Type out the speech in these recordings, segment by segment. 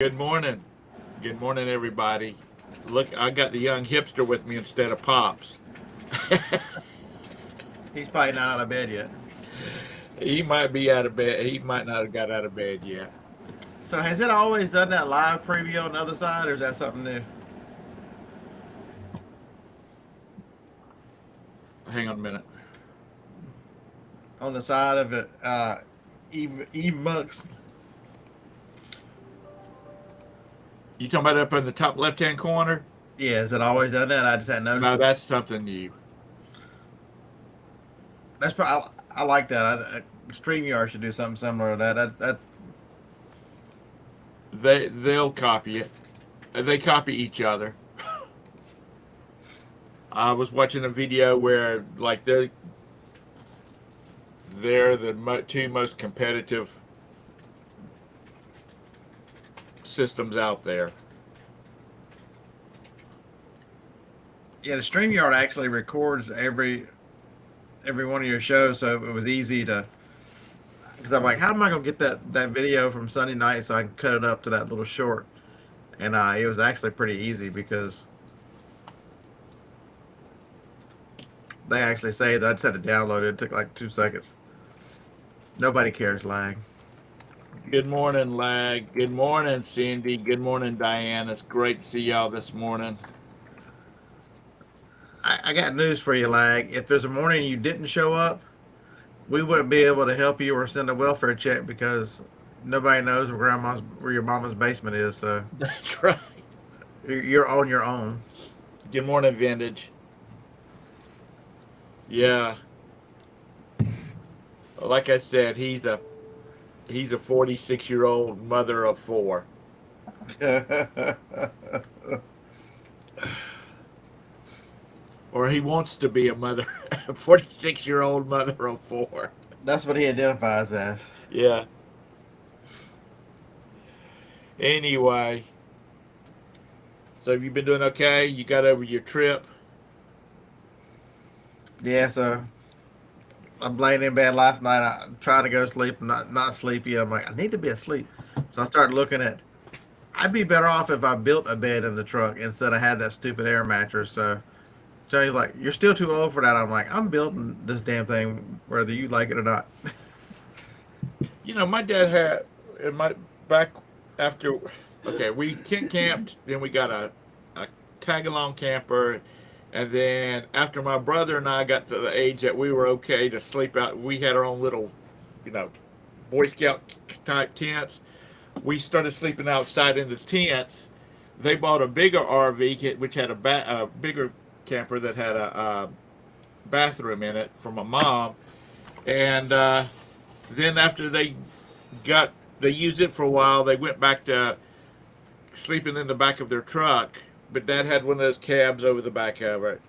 Good morning. Good morning, everybody. Look, I got the young hipster with me instead of Pops. He's probably not out of bed yet. He might be out of bed. He might not have got out of bed yet. So has it always done that live preview on the other side, or is that something new? Hang on a minute. On the side of it, Eve Monks. You talking about up in the top left-hand corner? Yeah, has it always done that? I just hadn't noticed No, it. that's something new. That's probably I like that. StreamYard should do something similar to that. That They'll copy it. They copy each other. I was watching a video where like they're the two most competitive systems out there. yeah, the StreamYard actually records every one of your shows, so it was easy to. Because I'm like, how am I gonna get that video from Sunday night so I can cut it up to that little short? And it was actually pretty easy because they actually say that I just had to download it. It took like 2 seconds. Nobody cares, lag. Good morning, Lag. Good morning, Cindy. Good morning, Diane. It's great to see y'all this morning. I got news for you, lag. If there's a morning you didn't show up, we wouldn't be able to help you or send a welfare check because nobody knows where your mama's basement is. So That's right. you're on your own. Good morning, Vintage. Yeah, like I said, he's a 46-year-old mother of four, or he wants to be a mother, a 46-year-old mother of four. That's what he identifies as. Yeah. Anyway, so have you been doing okay? You got over your trip? Yeah, so I'm laying in bed last night. I tried to go to sleep. I'm not sleepy. I'm like, I need to be asleep. So I started looking at. I'd be better off if I built a bed in the truck instead of had that stupid air mattress. So Johnny's like, "You're still too old for that." I'm like, "I'm building this damn thing, whether you like it or not." My dad had in my back after. Okay, we tent camped, then we got a tag along camper, and then after my brother and I got to the age that we were okay to sleep out, we had our own little, you know, Boy Scout type tents. We started sleeping outside in the tents. They bought a bigger RV, which had a bigger camper that had a bathroom in it for my mom, and then after they used it for a while, they went back to sleeping in the back of their truck. But Dad had one of those cabs over the back of it.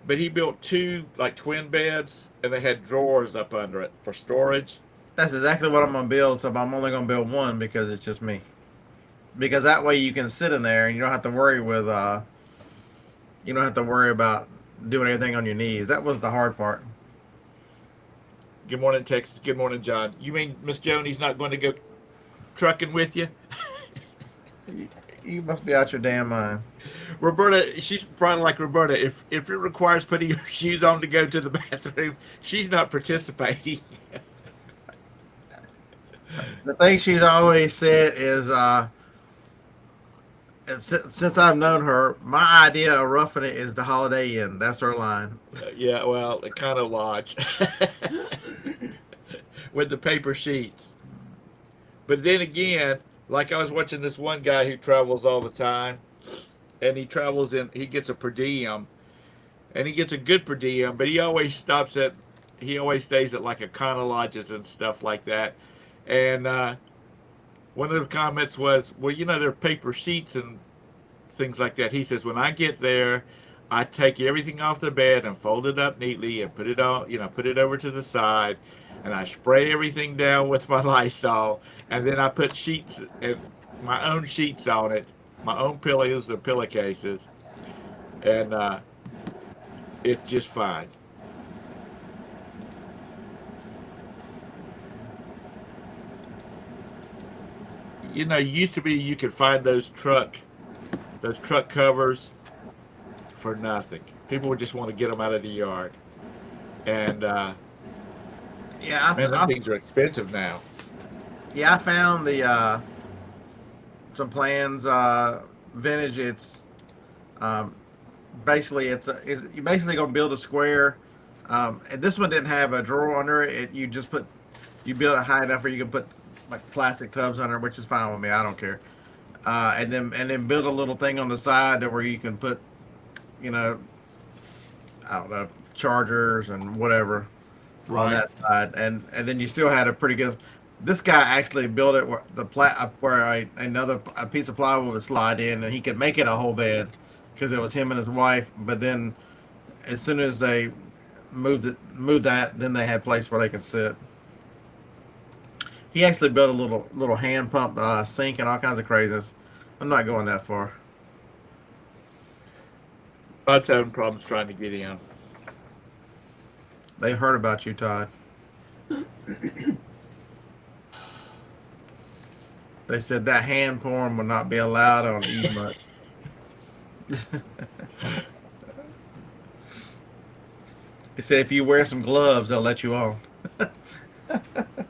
But he built two like twin beds, and they had drawers up under it for storage. That's exactly what I'm gonna build. So I'm only gonna build one because it's just me. Because that way you can sit in there and you don't have to worry with you don't have to worry about doing anything on your knees. That was the hard part. Good morning, Texas. Good morning, John. You mean Miss Joni's not going to go trucking with you? You must be out your damn mind. Roberta, she's probably like Roberta. If it requires putting your shoes on to go to the bathroom, she's not participating. The thing she's always said is, since I've known her, my idea of roughing it is the Holiday Inn. That's her line. Yeah, well, it kind of lodge with the paper sheets. But then again, like I was watching this one guy who travels all the time, and he gets a per diem, and he gets a good per diem, but he always stays at like Econo lodges and stuff like that. And one of the comments was, well, there are paper sheets and things like that. He says, when I get there, I take everything off the bed and fold it up neatly and put it over to the side, and I spray everything down with my Lysol, and then I put my own sheets on it, my own pillows and pillowcases, and it's just fine. used to be you could find those truck covers for nothing. People would just want to get them out of the yard, and Yeah, man, them things are expensive now. I found the some plans vintage. It's um, basically you're basically gonna build a square. And this one didn't have a drawer under it. You build it high enough where you can put like plastic tubs under it, which is fine with me. I don't care. And then build a little thing on the side where you can put, you know, I don't know, chargers and whatever on Right. that side. And then you still had a pretty good. This guy actually built it where another piece of plywood would slide in, and he could make it a whole bed because it was him and his wife. But then, as soon as they moved that, then they had a place where they could sit. He actually built a little hand pump sink and all kinds of craziness. I'm not going that far. I was having problems trying to get in. They've heard about you, Todd. They said that hand porn will not be allowed on eMutt. They said if you wear some gloves, they'll let you on.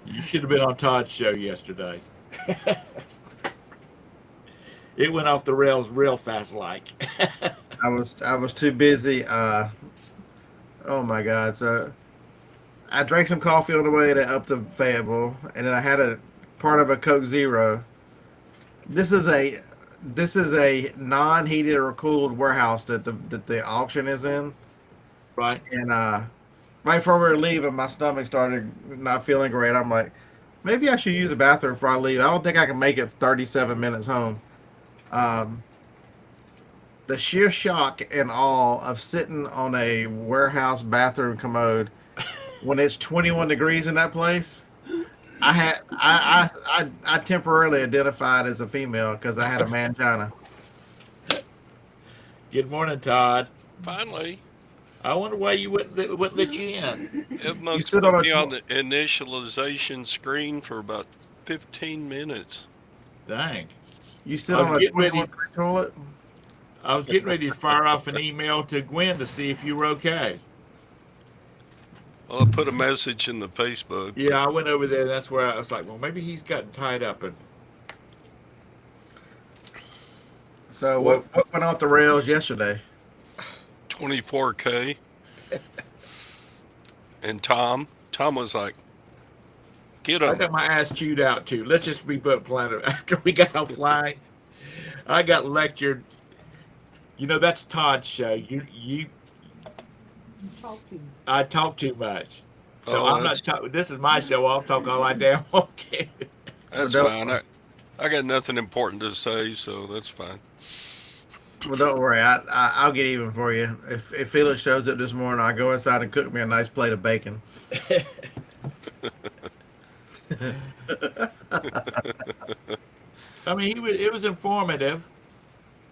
You should have been on Todd's show yesterday. It went off the rails real fast, like. I was too busy. Oh my God! So I drank some coffee on the way up to Fayetteville, and then I had a part of a Coke Zero. This is a non-heated or cooled warehouse that the auction is in. Right. And right before we were leaving, my stomach started not feeling great. I'm like, maybe I should use the bathroom before I leave. I don't think I can make it 37 minutes home. The sheer shock and awe of sitting on a warehouse bathroom commode when it's 21 degrees in that place. I temporarily identified as a female because I had a mangina. Good morning, Todd. Finally, I wonder why you wouldn't let you in. it must sit put on a- me on the initialization screen for about 15 minutes. Dang. You sit I was on a getting ready- 21 degree toilet. I was getting ready to fire off an email to Gwen to see if you were okay. Well, I put a message in the Facebook. Yeah, I went over there. That's where I was like, well, maybe he's gotten tied up. And So what went off the rails yesterday? 24K. And Tom was like, get I him. got my ass chewed out too. Let's just be put planet. After we got offline, I got lectured. That's Todd's show. I talk too much. So I'm not talking. This is my show. I'll talk all I damn want to. That's fine. I got nothing important to say, so that's fine. Well, don't worry. I'll get even for you. If Felix shows up this morning, I'll go inside and cook me a nice plate of bacon. I mean, it was informative.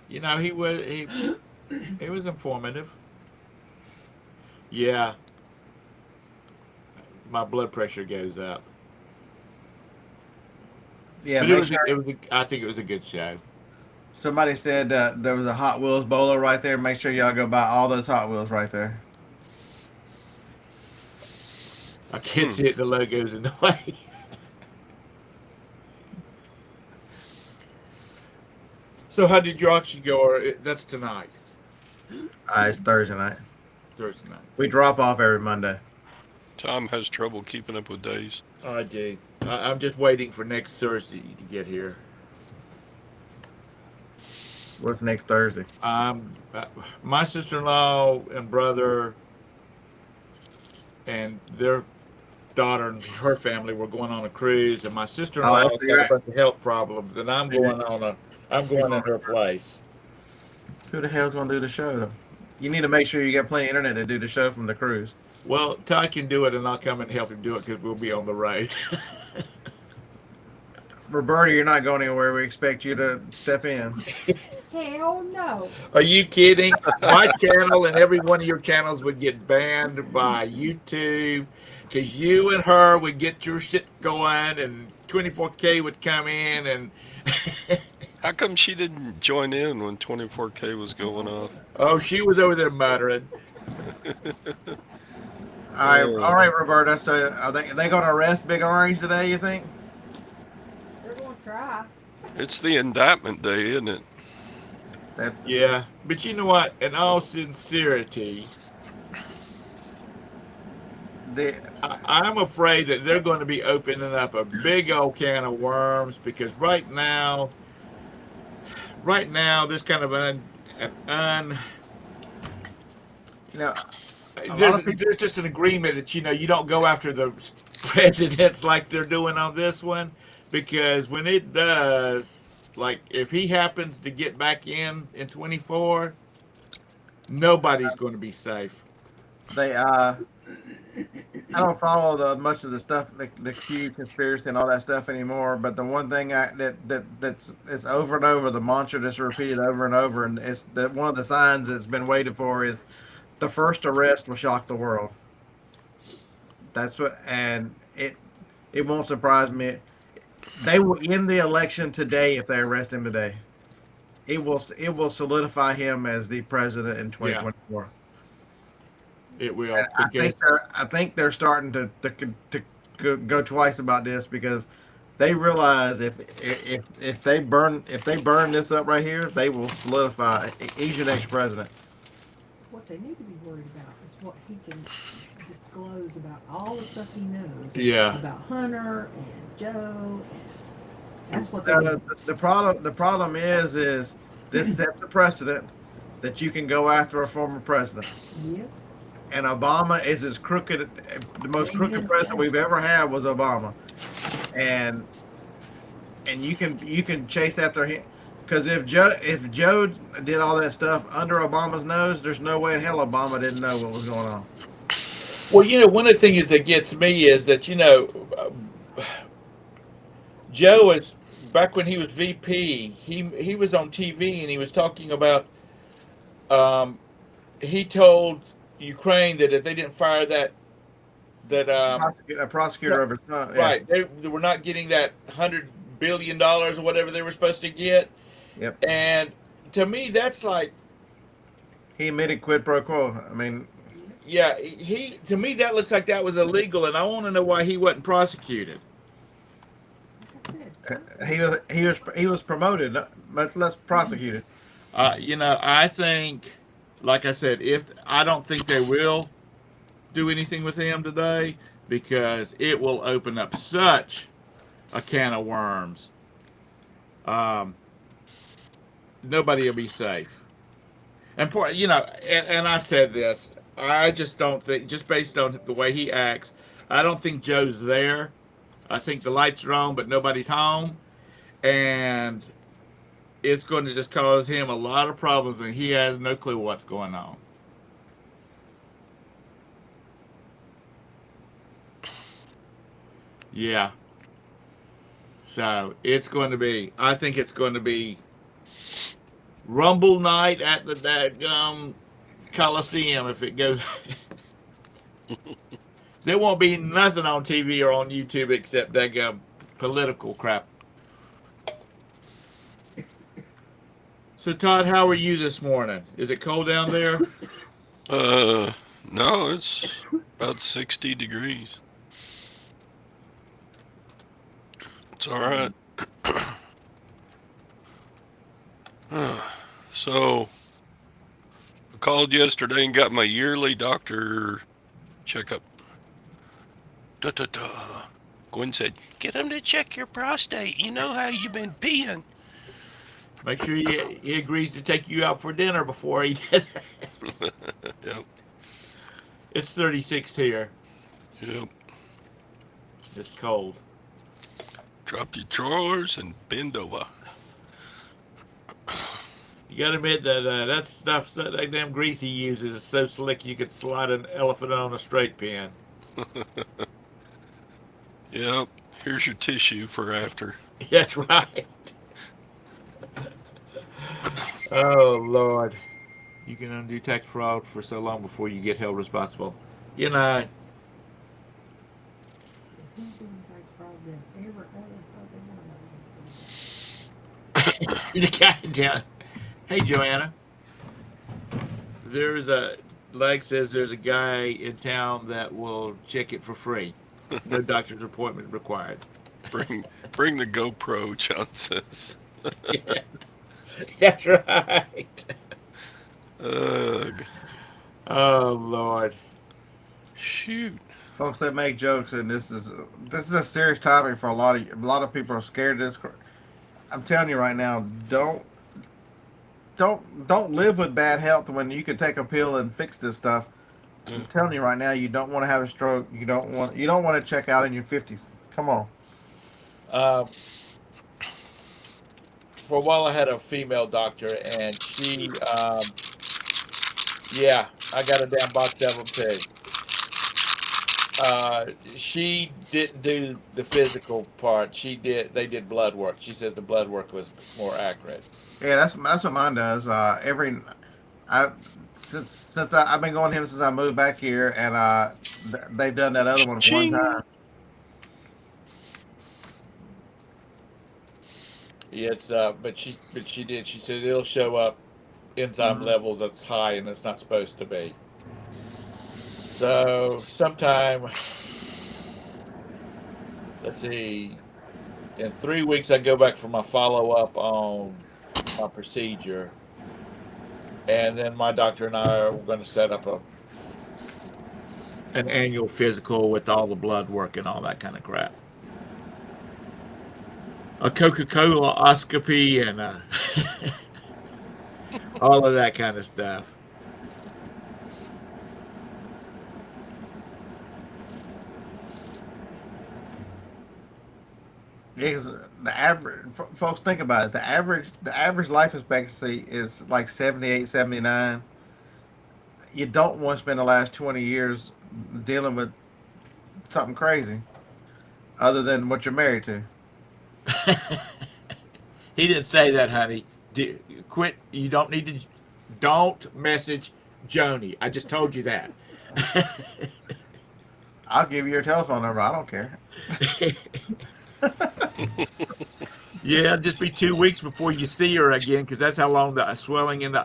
He was informative. Yeah. My blood pressure goes up. Yeah, But make sure. I think it was a good show. Somebody said there was a Hot Wheels bowler right there. Make sure y'all go buy all those Hot Wheels right there. I can't see it. The logo's in the way. So how did your auction go? Or that's tonight. It's Thursday night. Thursday night. We drop off every Monday. Tom has trouble keeping up with days. I do. I'm just waiting for next Thursday to get here. What's next Thursday? My sister-in-law and brother and their daughter and her family were going on a cruise, and my sister-in-law's see got that. a bunch of health problems, and I'm going to her place. Who the hell's gonna do the show though? You need to make sure you got plenty of internet to do the show from the cruise. Well, Ty can do it, and I'll come and help him do it because we'll be on the road. Roberta, you're not going anywhere. We expect you to step in. Hell no. Are you kidding? My channel and every one of your channels would get banned by YouTube because you and her would get your shit going, and 24K would come in and How come she didn't join in when 24K was going off? oh, she was over there muttering. All right, Roberta. So are they going to arrest Big Orange today? You think? They're gonna try. It's the indictment day, isn't it? That Yeah, but you know what? In all sincerity, the I'm afraid that they're going to be opening up a big old can of worms because right now, there's kind of an you know a lot of people. there's just an agreement that you don't go after the presidents like they're doing on this one, because when it does, like if he happens to get back in 24, nobody's going to be safe. They I don't follow much of the stuff, the Q conspiracy and all that stuff anymore. But the one thing that's it's over and over, the mantra that's repeated over and over, and it's that one of the signs that's been waited for is the first arrest will shock the world. That's what, and it won't surprise me. They will end the election today if they arrest him today. It will solidify him as the president in Yeah, 2024. it will I think because they're starting to go twice about this because they realize if they burn this up right here, they will solidify. He's your next president. What they need to be worried about is what he can disclose about all the stuff he knows yeah, about Hunter and Joe. That's what they Uh, need. the problem is this sets a precedent that you can go after a former president. Yep. And Obama is as crooked. The most crooked Amen. president we've ever had was Obama, and you can chase after him because if Joe did all that stuff under Obama's nose, there's no way in hell Obama didn't know what was going on. well, one of the things that gets me is that Joe is back when he was VP. He was on TV and he was talking about. He told Ukraine that if they didn't fire that A prosecutor of his son, yeah, right, they were not getting that $100 billion or whatever they were supposed to get. yep. And to me, that's like, He admitted quid pro quo. I mean, yeah, he to me that looks like that was illegal, and I want to know why he wasn't prosecuted. Like I said, he was promoted. Let's prosecute it. I think, like I said, if I don't think they will do anything with him today because it will open up such a can of worms. Um, Nobody will be safe. And and I've said this. I just don't think, just based on the way he acts, I don't think Joe's there. I think the lights are on, but nobody's home, and it's going to just cause him a lot of problems, and he has no clue what's going on. Yeah. So I think it's going to be Rumble night at the Coliseum if it goes. There won't be nothing on TV or on YouTube except that political crap. So Todd, how are you this morning? Is it cold down there? No, it's about 60 degrees. It's all right. So, I called yesterday and got my yearly doctor checkup. Gwen said, "Get him to check your prostate. You know how you've been peeing." Make sure he agrees to take you out for dinner before he does. Yep. It's 36 here. Yep. It's cold. Drop your drawers and bend over. You gotta admit that that stuff, that damn grease he uses is so slick you could slide an elephant on a straight pin. Yep. Here's your tissue for after. That's right. Oh Lord, you can undo tax fraud for so long before you get held responsible. if he's doing tax fraud, then every other The guy down. Hey, Joanna. Leg says there's a guy in town that will check it for free. No doctor's appointment required. Bring the GoPro, John says. Yeah, that's right. Ugh. Oh Lord. Shoot. Folks, they make jokes, and this is a serious topic for a lot of people are scared of this. I'm telling you right now, don't live with bad health when you can take a pill and fix this stuff. I'm telling you right now, you don't want to have a stroke. You don't want to check out in your 50s. Come on. For a while, I had a female doctor, and she, yeah, I got a damn box of them too. She didn't do the physical part. They did blood work. She said the blood work was more accurate. Yeah, that's what mine does. I I've been going to him since I moved back here, and they've done that other one Ching. time. Yeah, but she did. She said it'll show up enzyme levels that's high and it's not supposed to be. So sometime, let's see, in 3 weeks I go back for my follow up on my procedure, and then my doctor and I are going to set up an annual physical with all the blood work and all that kind of crap. A Coca-Cola oscopy and all of that kind of stuff. Yeah, 'cause the average folks think about it. The average life expectancy is like 78, 79. You don't want to spend the last 20 years dealing with something crazy, other than what you're married to. He didn't say that, honey. Quit. You don't need to. Don't message Joni. I just told you that. I'll give you your telephone number. I don't care. Yeah, just be 2 weeks before you see her again, because that's how long the swelling in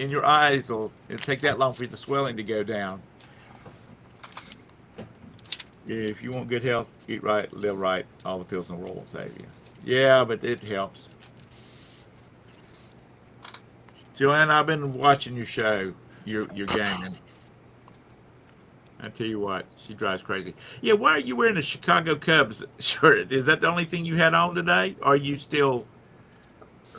your eyes it'll take that long for the swelling to go down. Yeah, if you want good health, eat right, live right. All the pills in the world won't save you. Yeah, but it helps. Joanne, I've been watching your show. Your gaming. I tell you what, she drives crazy. Yeah, why are you wearing a Chicago Cubs shirt? Is that the only thing you had on today? Or are you still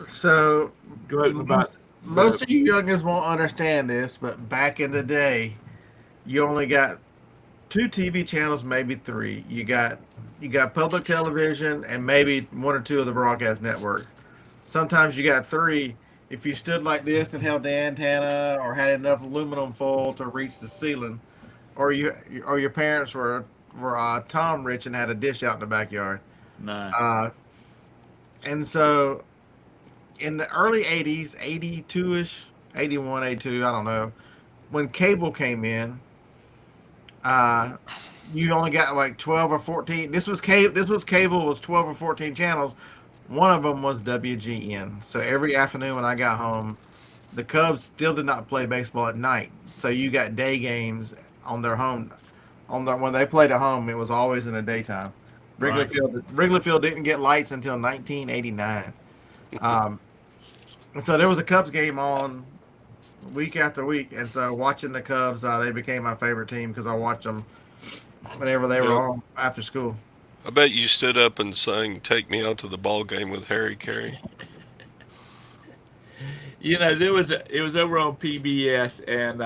So gloating about most of you youngins won't understand this, but back in the day, you only got 2 TV channels, maybe 3. You got public television and maybe 1 or 2 of the broadcast networks. Sometimes you got 3 if you stood like this and held the antenna or had enough aluminum foil to reach the ceiling, or your parents were Tom rich and had a dish out in the backyard. No. And so in the early 80s, 82ish, 81, 82, I don't know, when cable came in, you only got like 12 or 14. This was cable was 12 or 14 channels. One of them was WGN. So every afternoon when I got home, the Cubs still did not play baseball at night. So you got day games on their home. When they played at home, it was always in the daytime. Wrigley Field didn't get lights until 1989. And so there was a Cubs game on week after week, and so watching the Cubs, they became my favorite team because I watched them whenever they were on after school. I bet you stood up and sang "Take Me Out to the Ball Game" with Harry Carey. You know, it was over on PBS, and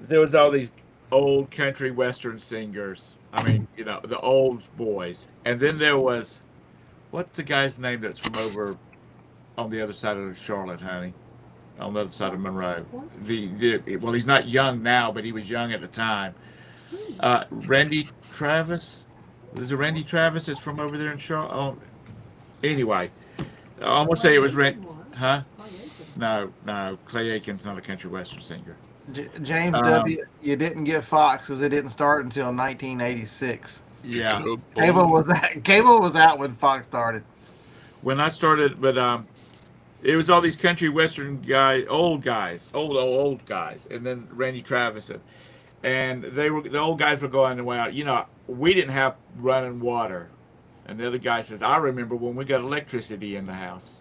there was all these old country western singers. I mean, you know, the old boys, and then there was, what's the guy's name that's from over on the other side of Charlotte, honey? On the other side of Monroe. Well, he's not young now, but he was young at the time. Randy Travis. Is it Randy Travis that's from over there in Charlotte? Oh, anyway, I almost say it was Randy. Huh? No. Clay Aiken's not a country western singer. James W. You didn't get Fox because it didn't start until 1986. Yeah. Cable was out when Fox started. when I started, but it was all these country western guys, old guys, and then Randy Travis, and the old guys were going, well, we didn't have running water, and the other guy says, I remember when we got electricity in the house,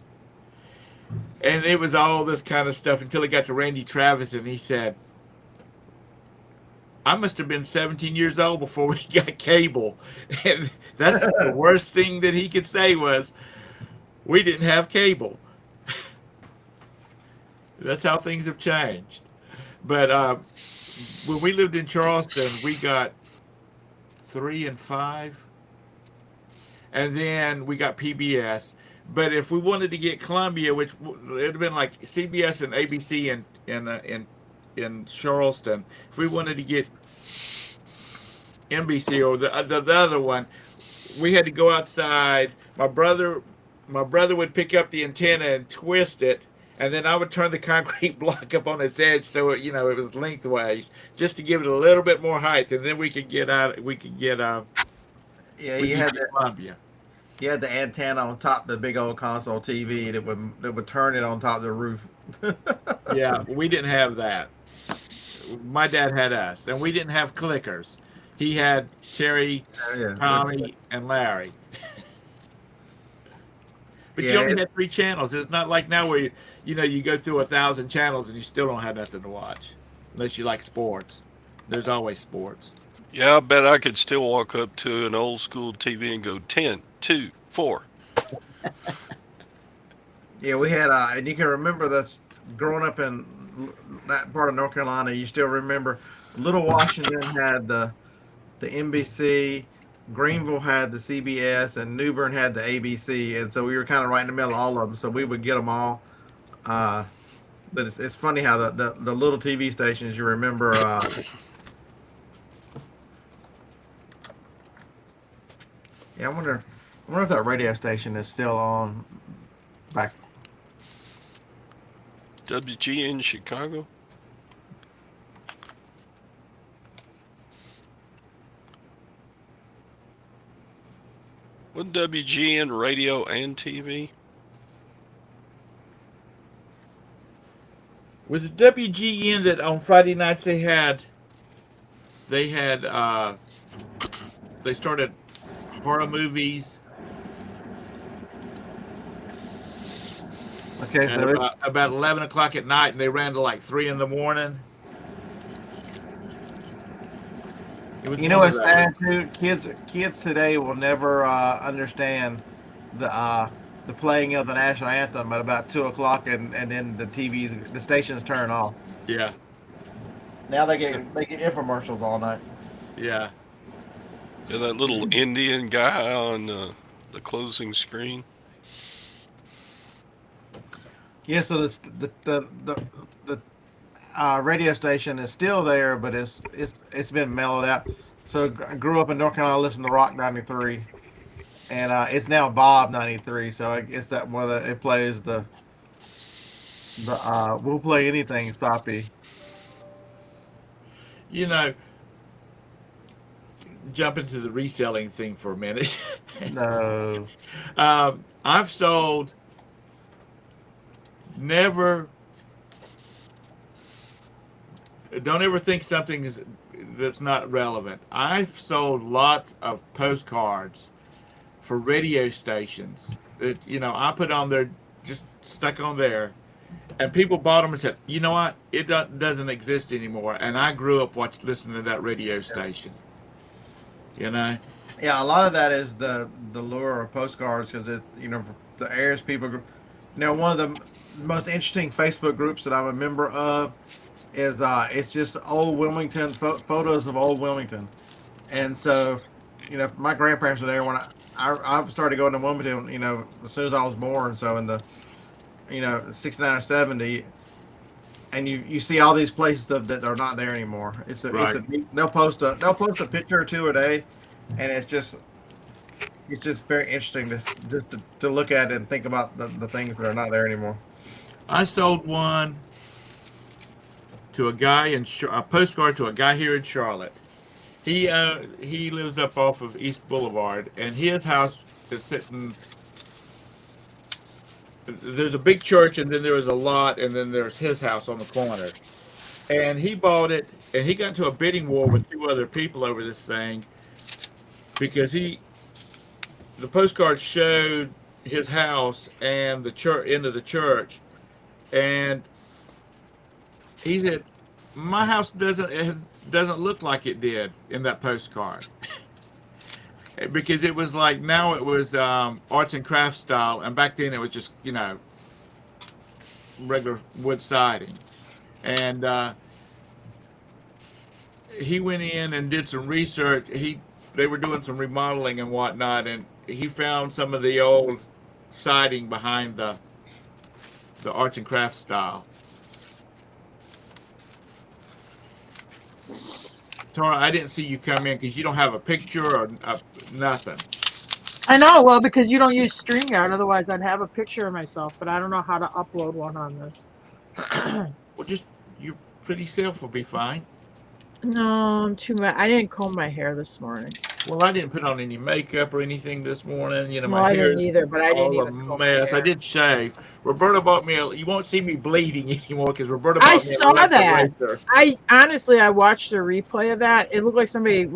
and it was all this kind of stuff until it got to Randy Travis, and he said, I must have been 17 years old before we got cable, and that's the worst thing that he could say was, we didn't have cable. That's how things have changed. But when we lived in Charleston, we got 3 and 5, and then we got PBS. But if we wanted to get Columbia, which it would have been like CBS and ABC in Charleston, if we wanted to get NBC or the other one, we had to go outside. My brother would pick up the antenna and twist it, and then I would turn the concrete block up on its edge so it was lengthways, just to give it a little bit more height, and then we could get Yeah, we could get Columbia. you had the antenna on top of the big old console TV that would turn it on top of the roof. Yeah, we didn't have that. My dad had us, and we didn't have clickers. He had Terry, Yeah. Tommy, and Larry. But you Yeah, only had 3 channels. It's not like now where you go through 1,000 channels and you still don't have nothing to watch, unless you like sports. There's always sports. Yeah, I bet I could still walk up to an old school TV and go 10, 2, 4. Yeah, we had, and you can remember this growing up in that part of North Carolina. You still remember Little Washington had the NBC, Greenville had the CBS, and New Bern had the ABC, and so we were kind of right in the middle of all of them. So we would get them all. But it's funny how the little TV stations you remember. Yeah, I wonder if that radio station is still on. Back. WGN Chicago. Wasn't WGN radio and TV? Was it WGN that on Friday nights they started horror movies? Okay, And so about 11 o'clock at night, and they ran to like 3 in the morning. you know what's sad too? Kids today will never understand the playing of the national anthem at about 2 o'clock, and then the stations turn off. Yeah, Now they get infomercials all night. yeah. Yeah, that little Indian guy on the closing screen. Yeah, so the radio station is still there, but it's been mellowed out. So I grew up in North Carolina, listened to Rock 93, and it's now Bob 93. So I guess that whether it plays the we'll play anything Soppy. Jump into the reselling thing for a minute. No. I've sold. Never. Don't ever think something that's not relevant. I've sold lots of postcards for radio stations that I put on there, just stuck on there, and people bought them and said, "You know what? It doesn't exist anymore." And I grew up listening to that radio station. Yeah, a lot of that is the lure of postcards because the Ayers people group. One of the most interesting Facebook groups that I'm a member of is it's just old Wilmington photos of old Wilmington, and so my grandparents were there when I started going to Wilmington as soon as I was born, so in the 69 or 70, and you see all these places that are not there anymore. They'll post a picture or two a day, and it's just very interesting to look at and think about the things that are not there anymore. I sold one to a guy a postcard to a guy here in Charlotte. He lives up off of East Boulevard, and his house is sitting there's a big church, and then there was a lot, and then there's his house on the corner. And he bought it, and he got into a bidding war with two other people over this thing because the postcard showed his house and the church into the church, and he said, "My house doesn't look like it did in that postcard." Because it was like now it was arts and crafts style, and back then it was just regular wood siding. And he went in and did some research. They were doing some remodeling and whatnot, and he found some of the old siding behind the arts and crafts style. Tara, I didn't see you come in because you don't have a picture or nothing. I know, well, because you don't use StreamYard, otherwise I'd have a picture of myself, but I don't know how to upload one on this. Well, just your pretty self will be fine. No, I'm too mad. I didn't comb my hair this morning. Well, I didn't put on any makeup or anything this morning. You know, Well, my I hair didn't is either, but I didn't all a even comb my mess. I hair. did shave. Roberta bought me you won't see me bleeding anymore because Roberta I bought me an saw electric that. razor. I honestly, I watched a replay of that. It looked like somebody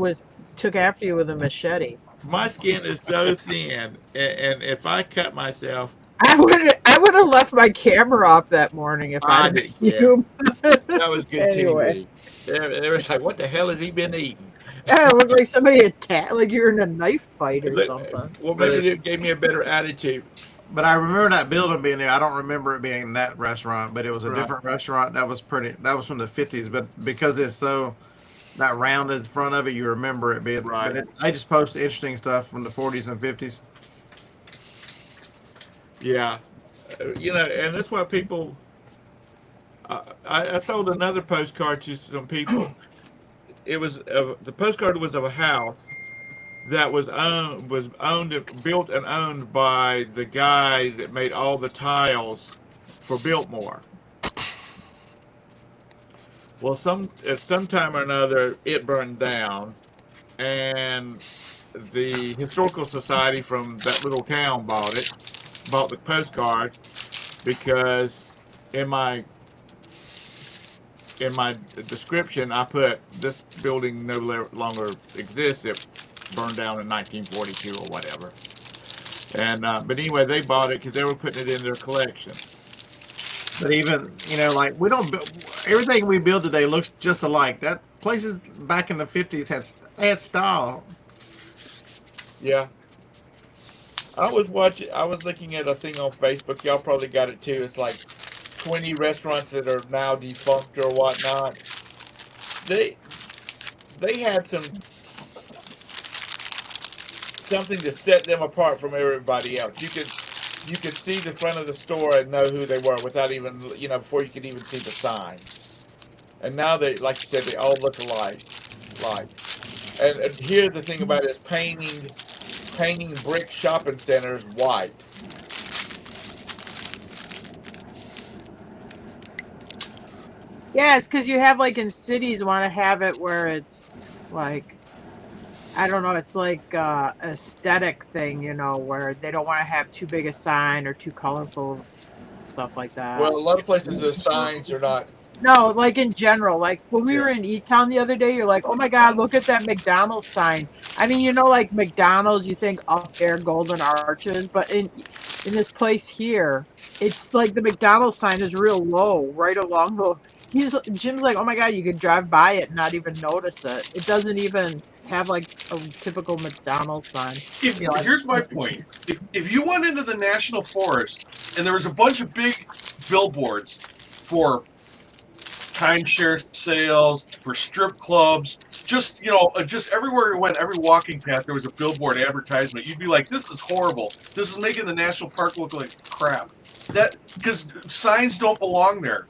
took after you with a machete. My skin is so thin, and if I cut myself, I would have left my camera off that morning if I I'd been didn't care. you. That was good Anyway. TV. They was like, "What the hell has he been eating?" Yeah, it looked like somebody attacked, like you're in a knife fight or Look, something. well, maybe it gave me a better attitude. But I remember that building being there. I don't remember it being that restaurant, but it was a Right. different restaurant. That was pretty. That was from the 50s, but because it's so that rounded front of it, you remember it being. Right. But I just post interesting stuff from the 40s and 50s. Yeah, and that's why people. I sold another postcard to some people. It was the postcard was of a house that was built and owned by the guy that made all the tiles for Biltmore. Well, at some time or another, it burned down, and the historical society from that little town bought the postcard, because in my description I put this building no longer exists. It burned down in 1942 or whatever. And but anyway, they bought it because they were putting it in their collection. But even like we don't everything we build today looks just alike. That places back in the 50s had style. Yeah. I was looking at a thing on Facebook. Y'all probably got it too. It's like 20 restaurants that are now defunct or whatnot. They had something to set them apart from everybody else. You could see the front of the store and know who they were without even before you could even see the sign. And now they, like you said, they all look alike. And here the thing about it is painting brick shopping centers white. Yeah, it's because you have like in cities want to have it where it's like, I don't know, it's like aesthetic thing, where they don't want to have too big a sign or too colorful stuff like that. Well, a lot of places the signs are not. No, like in general, like when we were in E-Town the other day, you're like, oh my God, look at that McDonald's sign. I mean, like McDonald's, you think up there, golden arches, but in this place here, it's like the McDonald's sign is real low, right along the. Jim's like, oh my God, you could drive by it and not even notice it. It doesn't even have like a typical McDonald's sign. Here's my point. If you went into the National Forest and there was a bunch of big billboards for timeshare sales, for strip clubs, just everywhere you went, every walking path, there was a billboard advertisement. You'd be like, this is horrible. This is making the national park look like crap. Because signs don't belong there.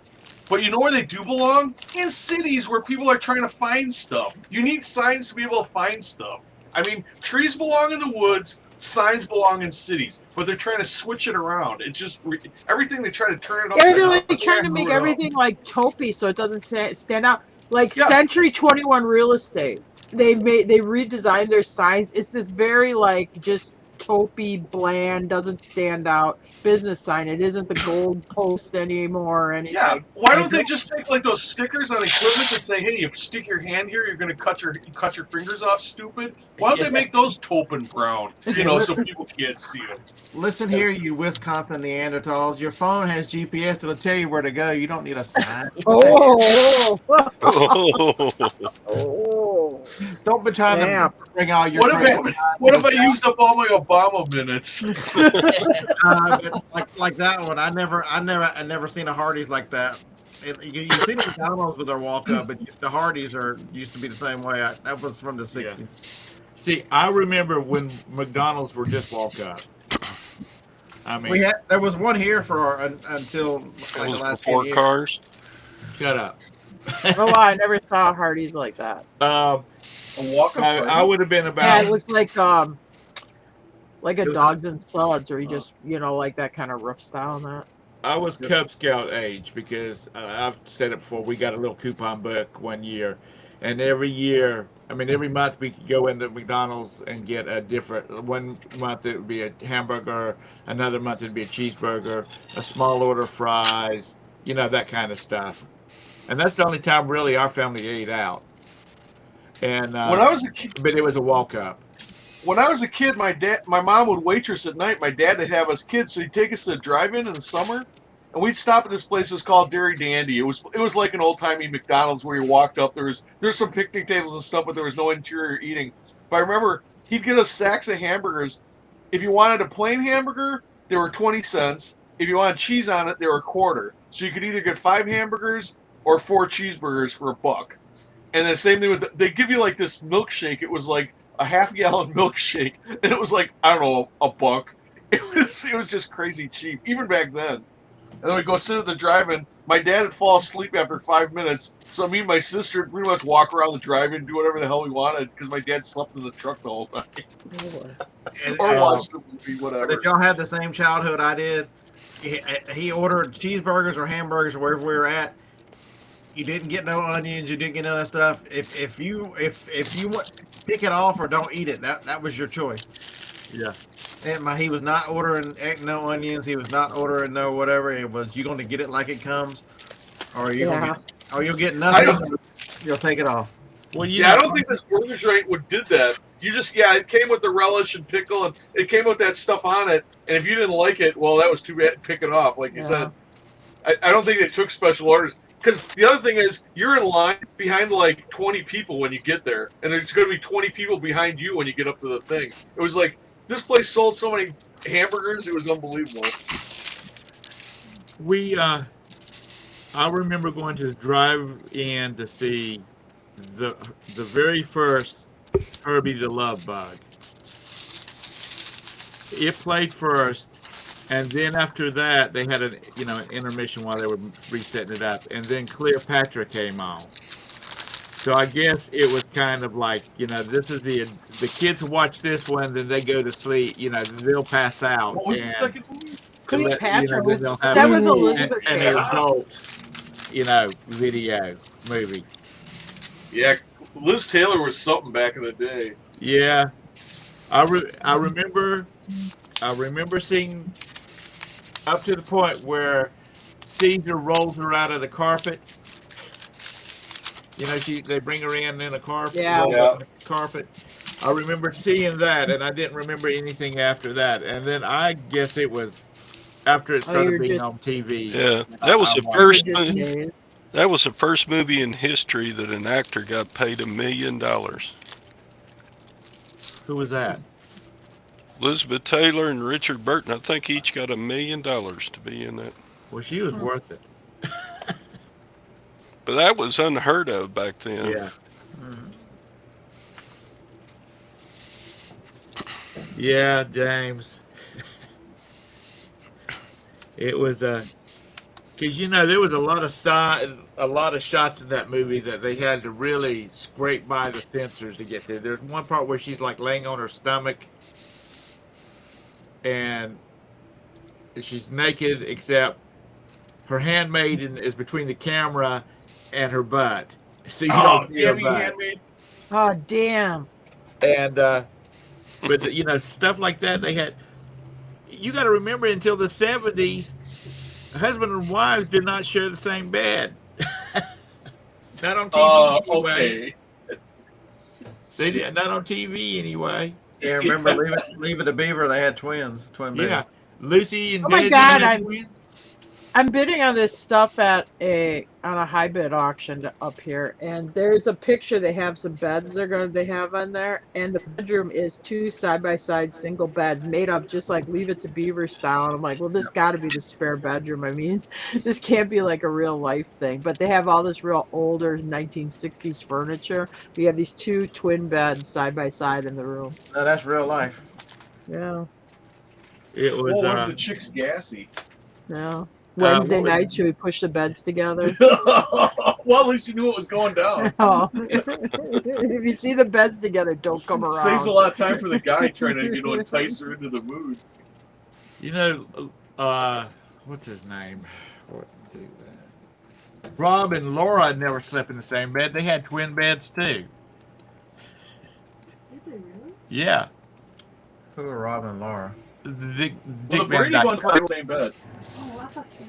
But you know where they do belong? In cities where people are trying to find stuff. You need signs to be able to find stuff. I mean, trees belong in the woods, signs belong in cities, but they're trying to switch it around. It's just everything they try to turn it upside Yeah, they're down. like trying to make everything like taupey so it doesn't stand out. Like Century 21 Real Estate, they redesigned their signs. It's this very like just taupey, bland, doesn't stand out. business sign. It isn't the gold post anymore or anything. Yeah. Why don't they just take like those stickers on equipment that say, "Hey, if you stick your hand here, you're gonna cut your fingers off"? Stupid. Why don't they make those taupe and brown? So people can't see them. Listen here, you Wisconsin Neanderthals. Your phone has GPS. It'll tell you where to go. You don't need a sign. Oh, Don't be trying Snap. to bring all your. What if I used up all my Obama minutes? But like that one, I never seen a Hardee's like that. You see the McDonald's with their walk up, but the Hardee's used to be the same way. That was from the '60s. Yeah. See, I remember when McDonald's were just walk up. I mean, There was one here until like That was the last before 10 years. cars. shut up. oh, I never saw Hardee's like that. A walk-up. I would have been Yeah, about. it looks like a Dogs and Suds, or you just like that kind of rough style and that. I was Cub Scout age because I've said it before. We got a little coupon book one year, and every month we could go into McDonald's and get a different. One month it would be a hamburger, another month it'd be a cheeseburger, a small order of fries, that kind of stuff. And that's the only time really our family ate out. And When I was a kid, but it was a walk up. when I was a kid, my mom would waitress at night. My dad would have us kids, so he'd take us to the drive-in in the summer, and we'd stop at this place. It was called Dairy Dandy. It was like an old-timey McDonald's where you walked up. There's some picnic tables and stuff, but there was no interior eating. But I remember he'd get us sacks of hamburgers. If you wanted a plain hamburger, they were 20 cents. If you wanted cheese on it, they were a quarter. So you could either get 5 hamburgers or 4 cheeseburgers for $1. And the same thing with they give you like this milkshake. It was like a half-gallon milkshake, and it was like, I don't know, $1. It was just crazy cheap, even back then. And then we go sit at the drive-in. My dad would fall asleep after 5 minutes, so me and my sister would pretty much walk around the drive-in, do whatever the hell we wanted, because my dad slept in the truck the whole time. Or watched the movie, whatever. Did y'all have the same childhood I did? He ordered cheeseburgers or hamburgers or wherever we were at. You didn't get no onions. You didn't get none of that stuff. If you pick it off or don't eat it, that was your choice. Yeah. And he was not ordering no onions. He was not ordering no whatever. It was, you going to get it like it comes, or you'll get nothing. You'll take it off. Well, I don't think this burger joint did that. You just, it came with the relish and pickle, and it came with that stuff on it. And if you didn't like it, well, that was too bad. Pick it off, like you said. I don't think they took special orders. Because the other thing is, you're in line behind like 20 people when you get there, and there's going to be 20 people behind you when you get up to the thing. It was like, this place sold so many hamburgers, it was unbelievable. I remember going to the drive-in to see the very first Herbie the Love Bug. It played first, and then after that, they had an intermission while they were resetting it up, and then Cleopatra came on. So I guess it was kind of like, this is the kids watch this one, then they go to sleep. They'll pass out. What was the second movie? Cleopatra. They'll have That was Elizabeth an adult, video movie. Yeah, Liz Taylor was something back in the day. Yeah, I remember seeing up to the point where Caesar rolls her out of the carpet. They bring her in a carpet. Yeah. Carpet. I remember seeing that, and I didn't remember anything after that. And then I guess it was after it started being on TV. Yeah, that was the first. That was the first movie in history that an actor got paid $1 million. Who was that? Elizabeth Taylor and Richard Burton, I think each got $1 million to be in that. Well, she was worth it. But that was unheard of back then. Yeah. Yeah, James. It was because there was a lot of shots in that movie that they had to really scrape by the censors to get there. There's one part where she's like laying on her stomach, and she's naked except her handmaiden is between the camera and her butt, so you don't see her butt. Oh, damn. And but stuff like that, they had. you got to remember until the 70s, husband and wives did not share the same bed. Not on TV anyway. Okay. They did not on TV anyway. Yeah, remember Leave It to Beaver? They had twin Yeah, beds. Lucy and Oh my Desi God, had twins. I'm bidding on this stuff on a high bid auction up here, and there's a picture. They have some beds they have on there, and the bedroom is 2 side by side single beds made up just like Leave It to Beaver style. And I'm like, well, this got to be the spare bedroom. I mean, this can't be like a real life thing. But they have all this real older 1960s furniture. We have these 2 twin beds side by side in the room. No, that's real life. Yeah, It was. Well, what if the chick's gassy? yeah. Wednesday what was- night, should we push the beds together? Well, at least you knew it was going down. Oh. If you see the beds together, don't come around. Saves a lot of time for the guy trying to, entice her into the mood. You know, what's his name? Rob and Laura never slept in the same bed. They had twin beds too. Did they really? Yeah. Who are Rob and Laura? Dick Well, the Van Brady Dyke. ones were in the same bed. Oh, I thought you.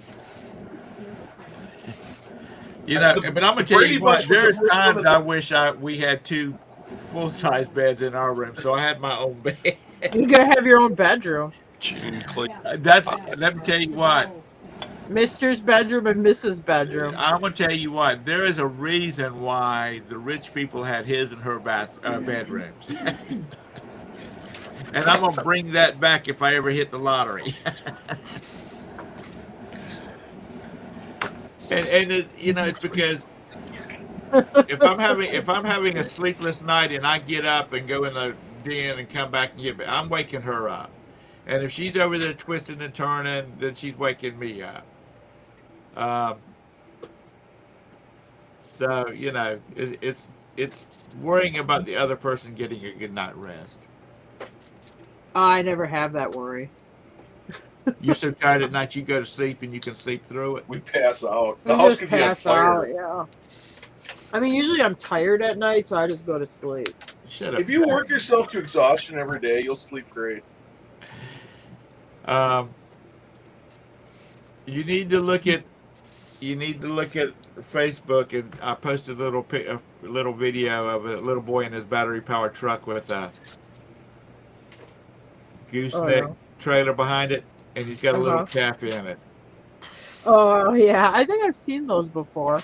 You know, but I'm gonna tell Brady you what. Bunch was the There's first one times that- I wish we had 2 full-size beds in our room, so I had my own bed. You gotta have your own bedroom. June Clay. Let me tell you what. Mister's bedroom and Mrs. bedroom. I'm gonna tell you what. There is a reason why the rich people had his and her bedrooms, and I'm gonna bring that back if I ever hit the lottery. and it's because if I'm having a sleepless night and I get up and go in the den and come back and I'm waking her up, and if she's over there twisting and turning, then she's waking me up. So it's worrying about the other person getting a good night rest. I never have that worry. You're so tired at night you go to sleep and you can sleep through it. We pass out. The I house just could be on pass fire. out, yeah. I mean, usually I'm tired at night, so I just go to sleep. Shut up. If you work yourself to exhaustion every day, you'll sleep great. You need to look at Facebook, and I posted a little video of a little boy in his battery powered truck with a gooseneck trailer behind it, and he's got a little calf in it. Oh, yeah. I think I've seen those before.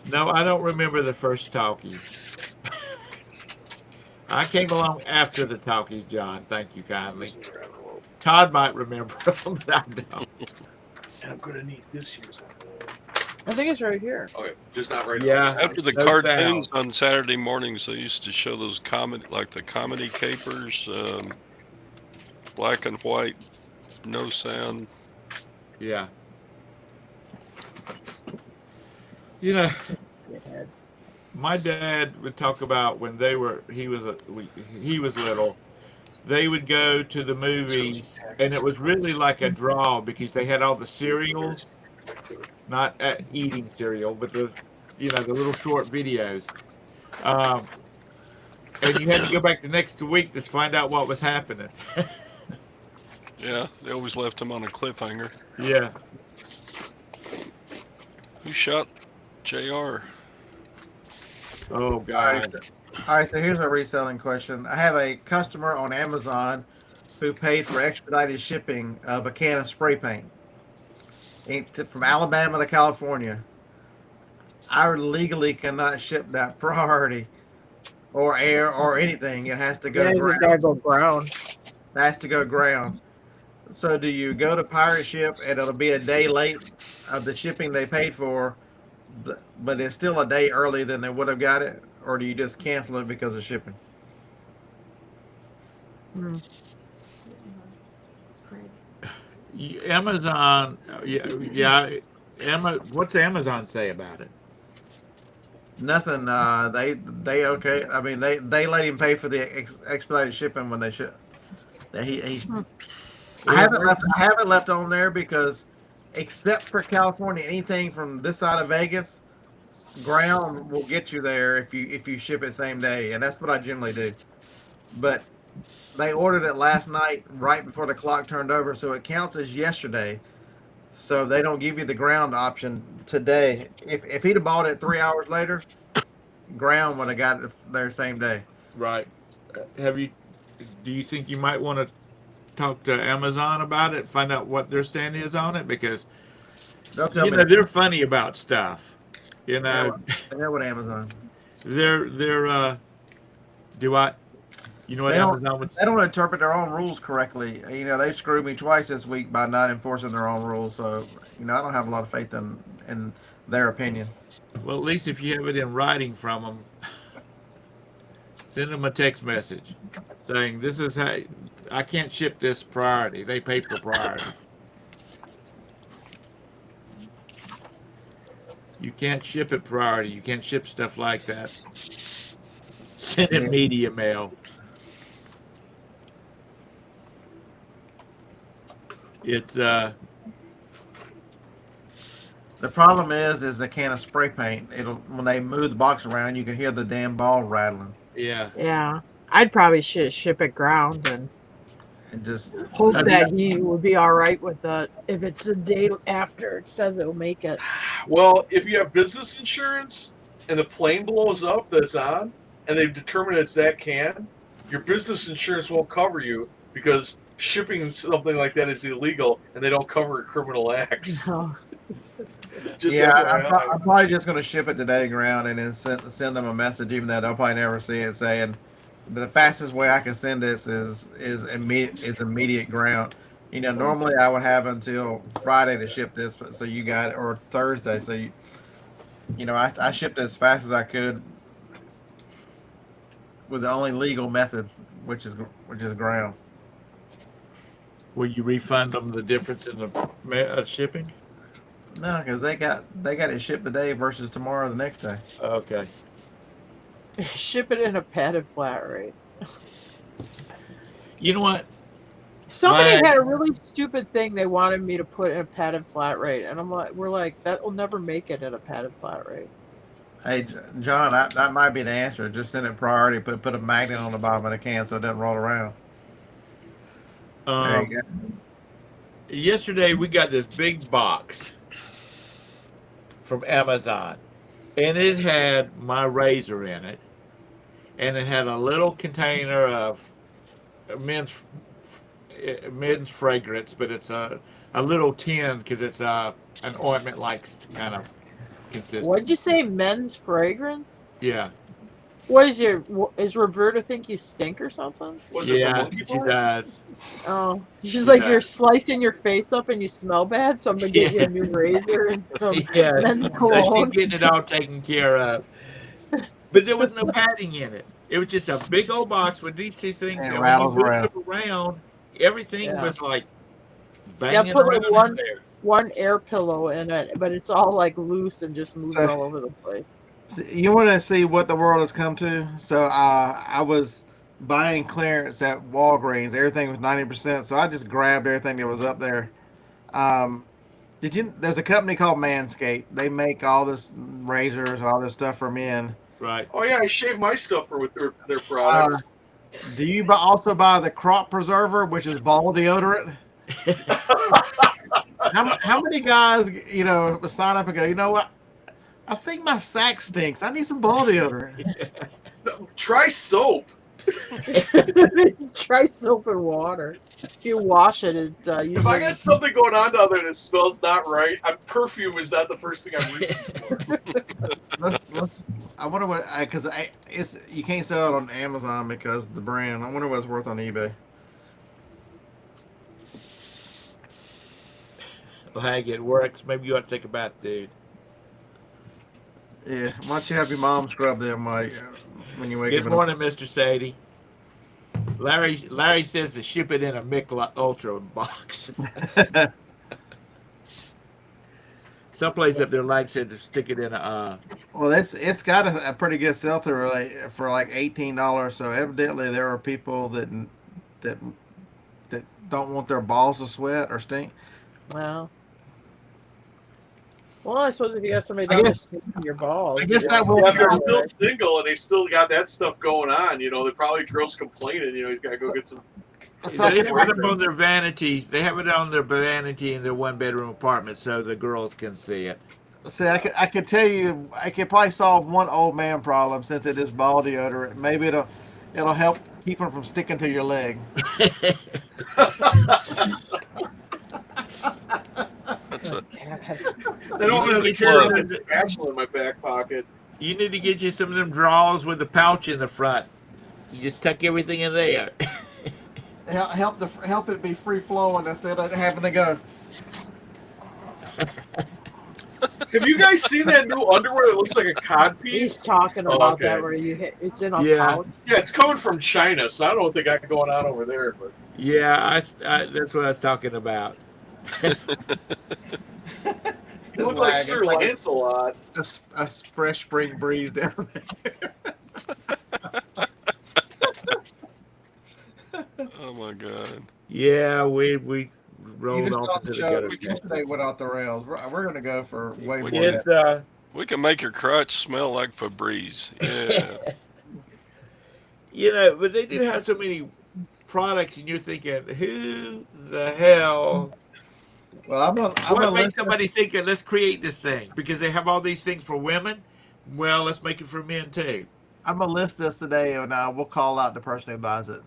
No, I don't remember the first talkies. I came along after the talkies, John. Thank you kindly. Todd might remember them, but I don't. And I'm gonna need this year's. I think it's right here. Okay, just not right Yeah. now. After the Those cartoons on Saturday mornings, they used to show those comedy capers, black and white, no sound. Yeah. You know, my dad would talk about when he was little, they would go to the movies, and it was really like a draw because they had all the cereals, not eating cereal, but the little short videos. And you had to go back the next week to find out what was happening. Yeah, they always left him on a cliffhanger. Yeah. Who shot JR? Oh, God. All right, so here's a reselling question. I have a customer on Amazon who paid for expedited shipping of a can of spray paint from Alabama to California. I legally cannot ship that priority or air or anything. It has to go Yeah, it's gotta go ground. It has to go ground. So do you go to pirate ship and it'll be a day late of the shipping they paid for, but it's still a day early than they would have got it? Or do you just cancel it because of shipping? Amazon, yeah. What's Amazon say about it? Nothing. They okay. I mean, they let him pay for the expedited shipping when they ship. I haven't left on there because, except for California, anything from this side of Vegas, ground will get you there if you ship it same day, and that's what I generally do. But they ordered it last night right before the clock turned over, so it counts as yesterday. So they don't give you the ground option today. If he'd have bought it 3 hours later, ground would have got it there same day. Right. Have you? Do you think you might want to talk to Amazon about it, find out what their stand is on it? Because They'll tell me. they're funny about stuff. They're with Amazon. They're do I? You know what They don't. Amazon would? They don't interpret their own rules correctly. They screwed me twice this week by not enforcing their own rules. So I don't have a lot of faith in their opinion. Well, at least if you have it in writing from them, send them a text message saying this is how I can't ship this priority. They pay for priority. You can't ship it priority. You can't ship stuff like that. Send it media mail. It's The problem is a can of spray paint. It'll when they move the box around, you can hear the damn ball rattling. yeah. Yeah, I'd probably ship it ground and It just hope Have you- that he would be all right with it if it's the day after it says it'll make it. Well, if you have business insurance and the plane blows up that's on, and they've determined it's that can, your business insurance won't cover you because shipping something like that is illegal, and they don't cover criminal acts. So, Just yeah, FYI. I'm probably just gonna ship it today ground and then send them a message, even though they'll probably never see it, saying the fastest way I can send this is immediate ground. Normally I would have until Friday to ship this, so you got it, or Thursday. So I shipped it as fast as I could with the only legal method, which is ground. Will you refund them the difference in the shipping? No, because they got it shipped today versus tomorrow the next day. Okay. ship it in a padded flat rate. You know what? Somebody Right. had a really stupid thing they wanted me to put in a padded flat rate, and we're like, that will never make it at a padded flat rate. Hey, John, that might be the answer. Just send it priority. Put a magnet on the bottom of the can so it doesn't roll around. There you go. Yesterday we got this big box from Amazon, and it had my razor in it, and it had a little container of men's fragrance, but it's a little tin because it's an ointment like kind of consistency. What'd you say, men's fragrance? Yeah, What is Roberta think you stink or something? Was it from yeah, Monkey she Bar? does. Oh, she's She like, does. you're slicing your face up and you smell bad, so I'm gonna get you a new razor and some Yeah, men's so she's cologne. getting it all taken care of. But there was no padding in it. It was just a big old box with these two things. And And when you rattles moved around. it around, everything Yeah. was like Yeah, banging put around in one- there. One air pillow in it, but it's all like loose and just moves So- all over the place. So you want to see what the world has come to? So I was buying clearance at Walgreens. Everything was 90%. So I just grabbed everything that was up there. There's a company called Manscaped. They make all this razors, all this stuff for men. Right. Oh yeah, I shave my stuff with their products. Do you also buy the crop preserver, which is ball deodorant? How many guys, sign up and go, you know what? I think my sack stinks. I need some ball deodorant. No, try soap. Try soap and water. If you wash it, If I usually got something going on down there that smells not right, perfume is not the first thing I'm reaching for. Let's. I wonder what, because you can't sell it on Amazon because of the brand. I wonder what it's worth on eBay. Like it works. Maybe you ought to take a bath, dude. Yeah, why don't you have your mom scrub them when you wake Good up? morning, Mr. Sadie. Larry says to ship it in a Mick Ultra box. Someplace up there, like said, to stick it in a. Well, it's got a pretty good sell through for like $18. So evidently there are people that don't want their balls to sweat or stink. well, Well, I suppose if you got somebody I down there guess- sleeping your balls. I guess you that know, will Yeah, if they're count. still single and they still got that stuff going on, you know, they probably girls complaining. You know, he's got to go get some. It's They like have it up on their vanities. They have it on their vanity in their one-bedroom apartment, so the girls can see it. See, I could tell you, I could probably solve one old man problem since it is ball deodorant. Maybe it'll help keep them from sticking to your leg. That's a They don't You want need to to carry get like some a spatula in my back pocket. You need to get you some of them drawers with the pouch in the front. You just tuck everything in there. Help it be free flowing instead of having to go. Have you guys seen that new underwear that looks like a cod He's piece? talking Oh, about okay. that where you hit. It's in a Yeah. pouch. Yeah, it's coming from China, so I don't know what they got going on over there. But Yeah, that's what I was talking about. it looks like Sir Like Lancelot. a fresh spring breeze down there. oh my god. Yeah, we You rolled just off thought into the the show gutter. yesterday went off the rails. We're going to go for way more. It's We can make your crotch smell like Febreze. Yeah. you know, but they do have so many products, and you're thinking, who the hell? Well, I'm What gonna makes listen. somebody think that let's create this thing because they have all these things for women? Well, let's make it for men too. I'm gonna list this today, and we'll call out the person who buys it.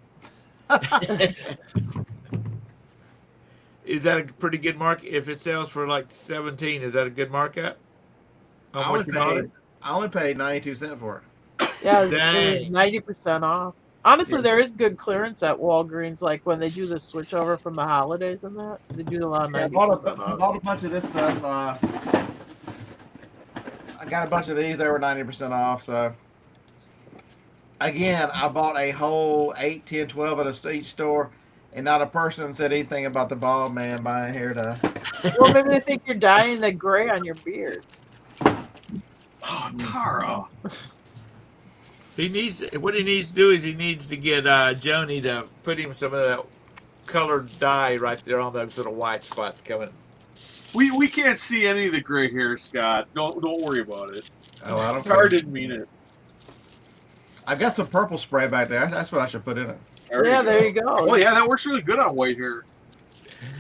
Is that a pretty good mark? If it sells for like 17, is that a good markup? On what you bought it? I only paid 92 cents for it. Yeah, it was Dang. 90% off. Honestly, Yeah. there is good clearance at Walgreens, like when they do the switch over from the holidays and that. They do a lot of Yeah, I 90% off. bought a bunch of this stuff. I got a bunch of these. They were 90% off. So again, I bought a whole 8, 10, 12 at each store, and not a person said anything about the bald man buying hair dye. Well, maybe they think you're dyeing the gray on your beard. Oh, Tara. What he needs to do is he needs to get Joni to put him some of that colored dye right there on those little white spots coming. We can't see any of the gray hair, Scott. Don't worry about it. Oh, I don't Tara care. didn't mean it. I've got some purple spray back there. That's what I should put in it. There you go. Oh yeah, that works really good on white hair.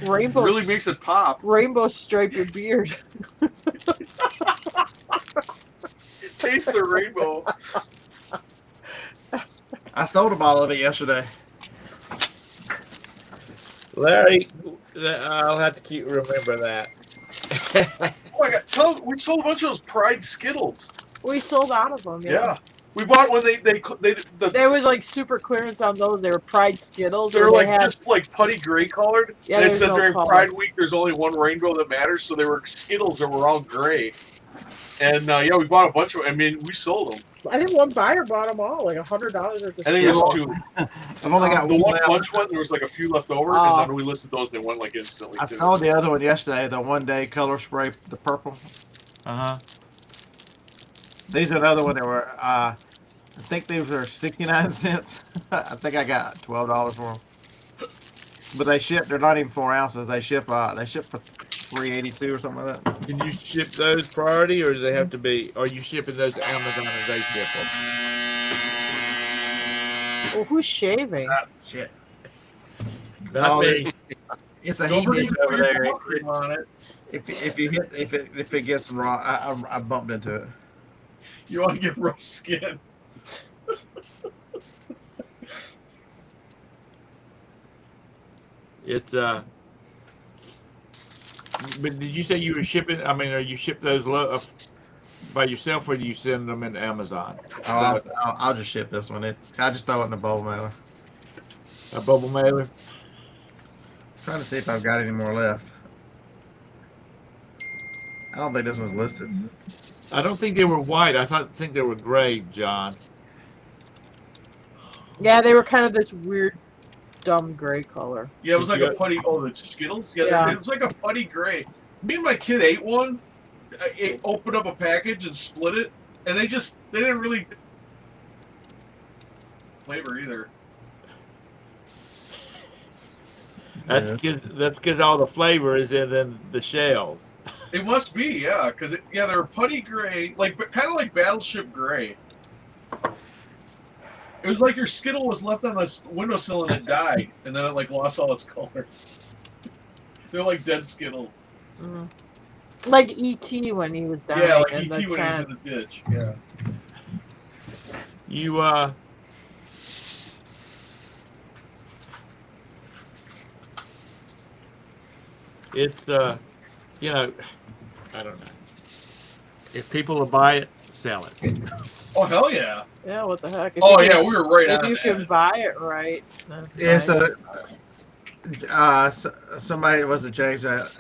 Rainbow, Really makes it pop. rainbow stripe your beard. Taste the rainbow. I sold a bottle of it yesterday. Larry, I'll have to remember that. Oh my god! We sold a bunch of those Pride Skittles. We sold out of them. Yeah. We bought when they There was like super clearance on those. They were Pride Skittles. they're and like they had, just like putty gray colored. Yeah, and it there's said no during color. Pride Week there's only one rainbow that matters, so they were Skittles that were all gray. And yeah, we bought a bunch of. I mean, we sold them. I think one buyer bought them all, like $100 worth of I think there's Well, two. I've only got The one one left. bunch one, there was like a few left over, Oh. and then we listed those. They went like instantly. I too. saw the other one yesterday, the one day color spray, the purple. Uh-huh. These are another one that were, I think these were 69 cents. I think I got $12 for them. But they ship, they're not even 4 ounces. They ship for $3.82 or something like that. Can you ship those priority, or do they have to be? Are you shipping those to Amazon and they ship them? Well, who's shaving? Shit. Not Oh, me. It's a Don't heat forget ditch to put over your there. ball cream on it. If it gets raw, I bumped into it. You want to get rough skin. It's But did you say you were shipping? I mean, are you ship those by yourself, or do you send them into Amazon? Oh, I'll just ship this one. I just throw it in a bowl mailer. A bubble mailer. Trying to see if I've got any more left. I don't think this one's listed. I don't think they were white. I think they were gray, John. Yeah, they were kind of this weird, dumb gray color. Yeah, it was like a putty. Oh, the Skittles. Yeah, Yeah. it was like a putty gray. Me and my kid ate one. Opened up a package and split it, and they didn't really flavor either. That's because all the flavor is in the shells. It must be, yeah, because they're putty gray, like kind of like Battleship gray. It was like your Skittle was left on a windowsill and it died, and then it like lost all its color. They're like dead Skittles. Mm. Like E.T. when he was dying Yeah, like in the ET when he was tent. in the ditch. Yeah. You it's you know, I don't know. If people will buy it, sell it. Oh hell yeah! Yeah, what the heck? If Oh you yeah, can, we were right if on you that. can buy it right. Then Yeah, buy it. so somebody was to change that.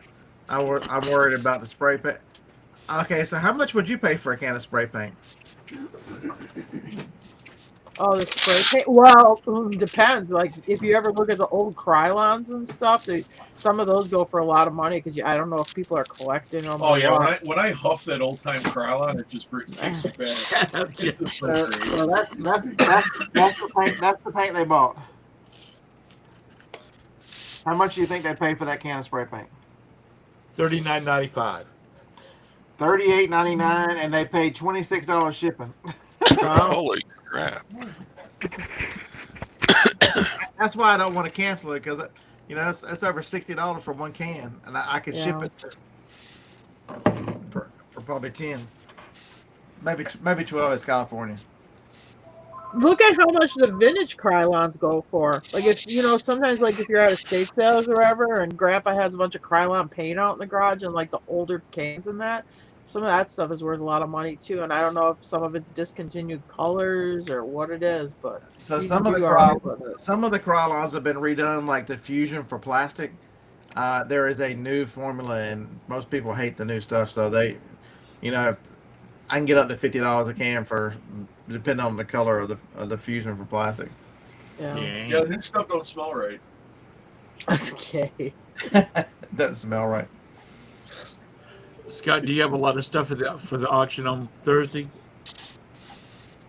I'm worried about the spray paint. Okay, so how much would you pay for a can of spray paint? Oh, the spray paint. Well, depends. Like if you ever look at the old Krylons and stuff, some of those go for a lot of money because I don't know if people are collecting them Oh or yeah, what. when I huff that old time Krylon, it just takes me back. Shut up, Jeff. It's so great. So that's the paint they bought. How much do you think they paid for that can of spray paint? $39.95. $38.99, and they paid $26 shipping. Holy crap! That's why I don't want to cancel it, because it's over $60 for one can, and I could ship Yeah. it for probably 10, maybe 12. It's California. Look at how much the vintage Krylons go for. Like if sometimes like if you're at estate sales or whatever, and Grandpa has a bunch of Krylon paint out in the garage and like the older cans and that, some of that stuff is worth a lot of money too. And I don't know if some of it's discontinued colors or what it is, but So you some can of the do all right with it. Krylons have been redone, like the fusion for plastic. There is a new formula, and most people hate the new stuff. So they, I can get up to $50 a can for, depending on the color of the fusion for plastic. Yeah. Yeah, the new stuff don't smell right. Okay. Doesn't smell right. Scott, do you have a lot of stuff for the auction on Thursday?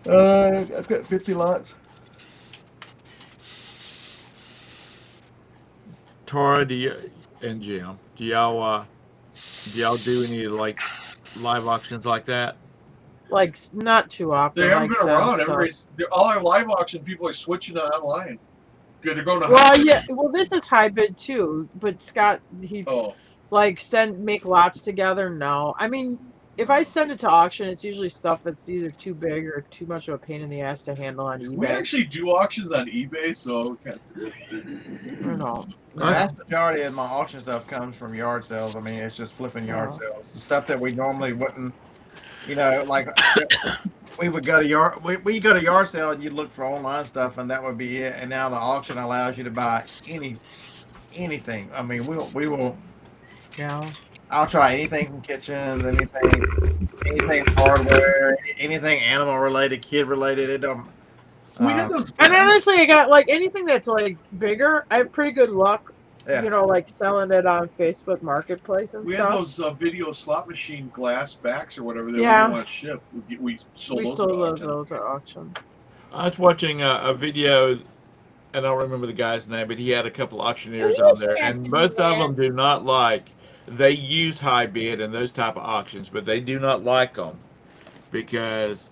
I've got 50 lots. Tara, and Jim, do y'all do any like live auctions like that? Like not too often. They haven't like been around. stuff. All our live auction people are switching to online. Good, they're going to. Well, yeah. Well, this is high bid too. But Scott, Oh. like make lots together. No, I mean, if I send it to auction, it's usually stuff that's either too big or too much of a pain in the ass to handle on eBay. We actually do auctions on eBay, so I don't know. The vast majority of my auction stuff comes from yard sales. I mean, it's just flipping yard sales. The stuff that we normally wouldn't, like we would go to we go to yard sale and you'd look for online stuff and that would be it. And now the auction allows you to buy anything. I mean, we will. Yeah. I'll try anything from kitchens, anything hardware, anything animal related, kid related. It don't. we had those. And honestly, I got like anything that's like bigger. I have pretty good luck. Yeah. Like selling it on Facebook Marketplace and We had stuff. those video slot machine glass backs or whatever they Yeah. didn't want to ship. We sold We those. sold at auction. those at auction. I was watching a video, and I don't remember the guy's name, but he had a couple auctioneers Who's on there, and that most of man? them do not like. They use high bid and those type of auctions, but they do not like them because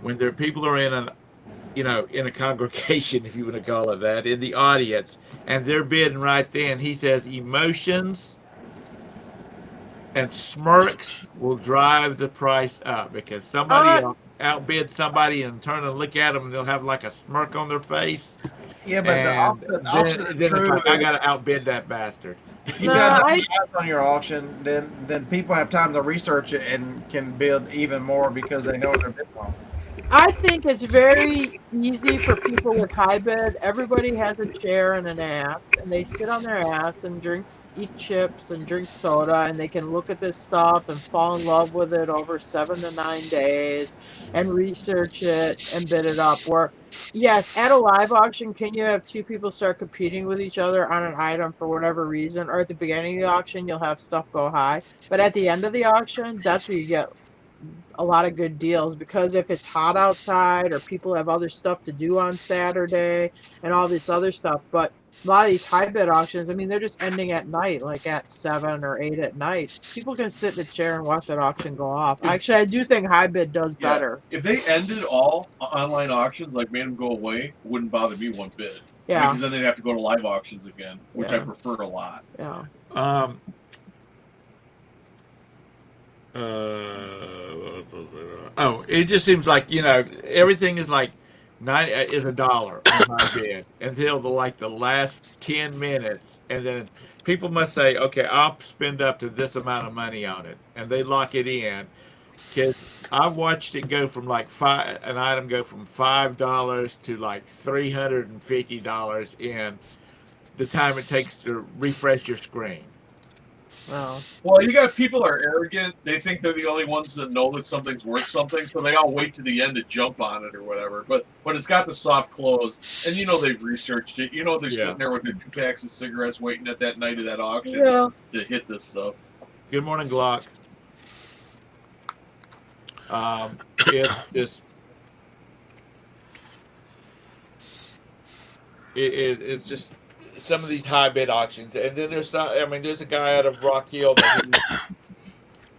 when people are in a congregation, if you want to call it that, in the audience, and they're bidding right then, he says emotions and smirks will drive the price up because somebody will outbid somebody and turn and look at them and they'll have like a smirk on their face. Yeah, but the opposite is then it's true. like, I got to outbid that bastard. If you No, got I- eyes on your auction, then people have time to research it and can bid even more because they know what they're bidding on. I think it's very easy for people with high bid. Everybody has a chair and an ass, and they sit on their ass and eat chips and drink soda, and they can look at this stuff and fall in love with it over 7 to 9 days and research it and bid it up. Where, yes, at a live auction, can you have two people start competing with each other on an item for whatever reason? Or at the beginning of the auction, you'll have stuff go high. But at the end of the auction, that's where you get a lot of good deals, because if it's hot outside or people have other stuff to do on Saturday and all this other stuff, but a lot of these high bid auctions, I mean, they're just ending at night, like at 7 or 8 at night. People can sit in the chair and watch that auction go off. Actually, I do think high bid does Yeah. better. If they ended all online auctions, like made them go away, it wouldn't bother me one bit. Yeah. Because then they'd have to go to live auctions again, which I Yeah. prefer a lot. Yeah. It just seems like, everything is like $1 on my bid until the last 10 minutes, and then people must say, okay, I'll spend up to this amount of money on it, and they lock it in. Because I watched it go from an item go from $5 to like $350 in the time it takes to refresh your screen. Well, Well, you got people that are arrogant. They think they're the only ones that know that something's worth something, so they all wait to the end to jump on it or whatever. But it's got the soft close, and they've researched it. They're sitting there with their 2 packs of cigarettes waiting at that night of that auction to hit this stuff. Good morning, Glock. It's just it's just some of these high bid auctions, and then there's a guy out of Rock Hill that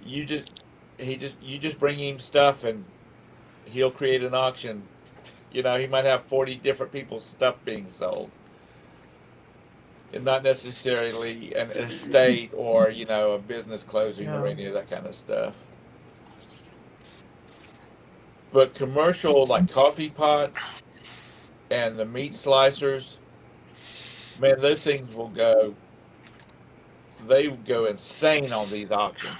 you just bring him stuff and he'll create an auction. He might have 40 different people's stuff being sold, and not necessarily an estate or a business closing or any of that kind of stuff. But commercial, like coffee pots and the meat slicers, man, those things they go insane on these auctions.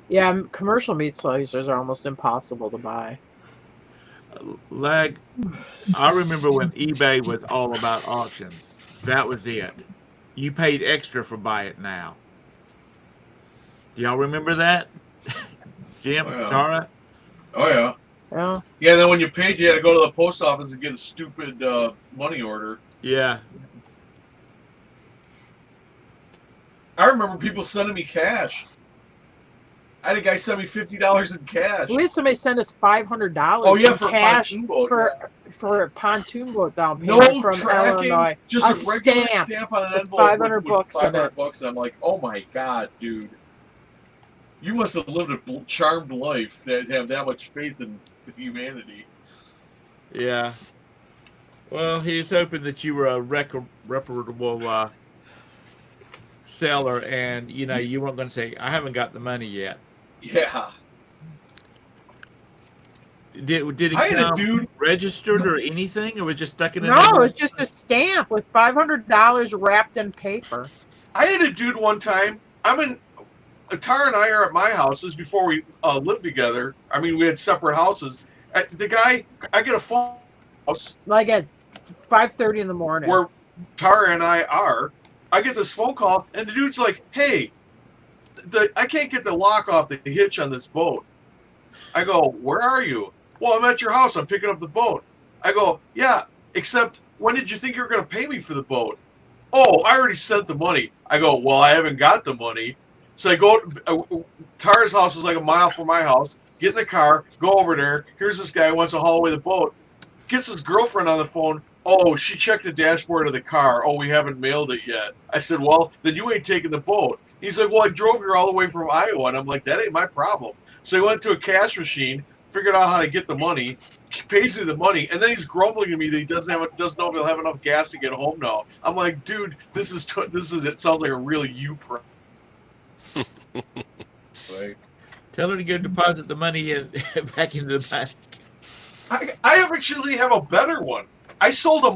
yeah, commercial meat slicers are almost impossible to buy. I remember when eBay was all about auctions. That was it. You paid extra for buy it now. Do y'all remember that? Jim, Oh, yeah. Tara? Oh, yeah. Yeah. Yeah, then when you paid, you had to go to the post office and get a stupid money order. Yeah. I remember people sending me cash. I had a guy send me $50 in cash. We had somebody send us $500 Oh, yeah, in for a cash pontoon boat. for a pontoon boat down No payment from tracking, Illinois. just a regular stamp stamp on an with envelope 500 bucks in it. $500, and I'm like, oh my god, dude, you must have lived a charmed life that have that much faith in humanity. Yeah. Well, he was hoping that you were a reputable seller, and you weren't going to say, "I haven't got the money yet." Yeah. Did it I had a come dude- registered or anything, or was it just stuck in a No, it was just a stamp with $500 wrapped in paper. I had a dude one time. Tara and I are at my houses before we lived together. I mean, we had separate houses. The guy, I get a phone house Like at 5:30 in the morning. where Tara and I are. I get this phone call, and the dude's like, "Hey, I can't get the lock off the hitch on this boat." I go, "Where are you?" "Well, I'm at your house. I'm picking up the boat." I go, "Yeah, except when did you think you were going to pay me for the boat?" "Oh, I already sent the money." I go, "Well, I haven't got the money." So I go, Tara's house is like a mile from my house. Get in the car, go over there. Here's this guy who wants to haul away the boat. Gets his girlfriend on the phone. "Oh, she checked the dashboard of the car. Oh, we haven't mailed it yet." I said, "Well, then you ain't taking the boat." He's like, "Well, I drove here all the way from Iowa." And I'm like, "That ain't my problem." So he went to a cash machine, figured out how to get the money, pays me the money, and then he's grumbling to me that he doesn't know if he'll have enough gas to get home now. I'm like, dude, this is it sounds like a real you problem. Right. Tell her to go deposit the money back into the bank. I actually have a better one. I sold a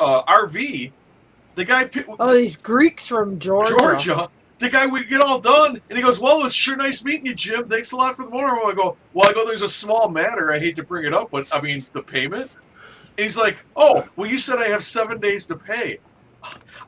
RV. The guy, Oh, these Greeks from Georgia. the guy, we get all done, and he goes, "Well, it was sure nice meeting you, Jim. Thanks a lot for the motorhome." I go, there's a small matter. I hate to bring it up, but I mean, the payment. And he's like, "Oh, well, you said I have 7 days to pay."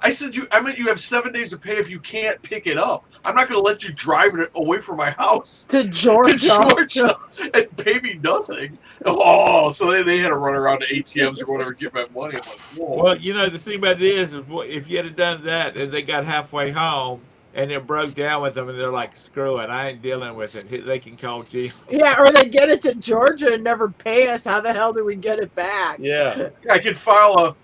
I said, I meant you have 7 days to pay if you can't pick it up. I'm not going to let you drive it away from my house To Georgia. and pay me nothing. Oh, so they had to run around to ATMs or whatever, get my money. I'm like, whoa. Well, the thing about it is if you had done that and they got halfway home and it broke down with them and they're like, "Screw it, I ain't dealing with it," they can call G. Yeah, or they get it to Georgia and never pay us. How the hell do we get it back? Yeah. I could file a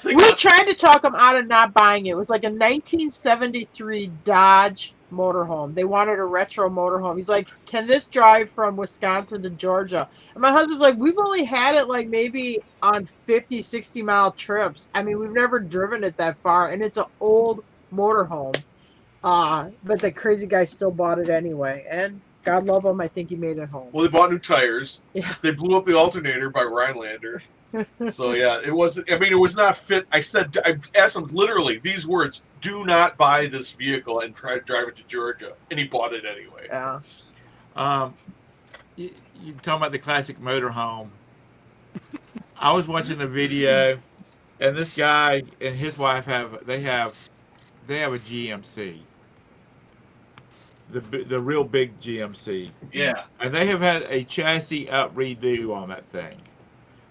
They We got- tried to talk him out of not buying it. It was like a 1973 Dodge motorhome. They wanted a retro motorhome. He's like, "Can this drive from Wisconsin to Georgia?" And my husband's like, "We've only had it like maybe on 50, 60-mile trips. I mean, we've never driven it that far, and it's an old motorhome." But the crazy guy still bought it anyway. And God love him, I think he made it home. Well, they bought new tires. Yeah. They blew up the alternator by Rhinelander. So yeah, it wasn't. I mean, it was not fit. I asked him literally these words: "Do not buy this vehicle and try to drive it to Georgia." And he bought it anyway. Yeah. You talking about the classic motorhome? I was watching a video, and this guy and his wife have a GMC, the real big GMC, Yeah. and they have had a chassis up redo on that thing.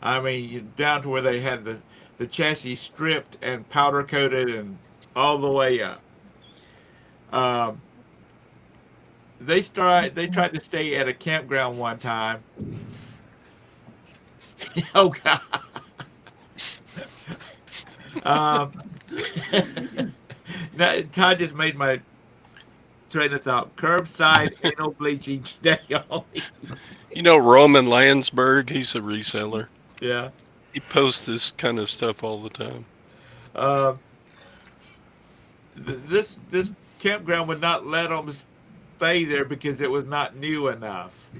I mean, down to where they had the chassis stripped and powder coated and all the way up. They tried to stay at a campground one time. Oh God. No, Todd just made my train of thought. Curbside anal bleaching today only. You know Roman Landsberg, he's a reseller. Yeah. He posts this kind of stuff all the time. This campground would not let them stay there because it was not new enough.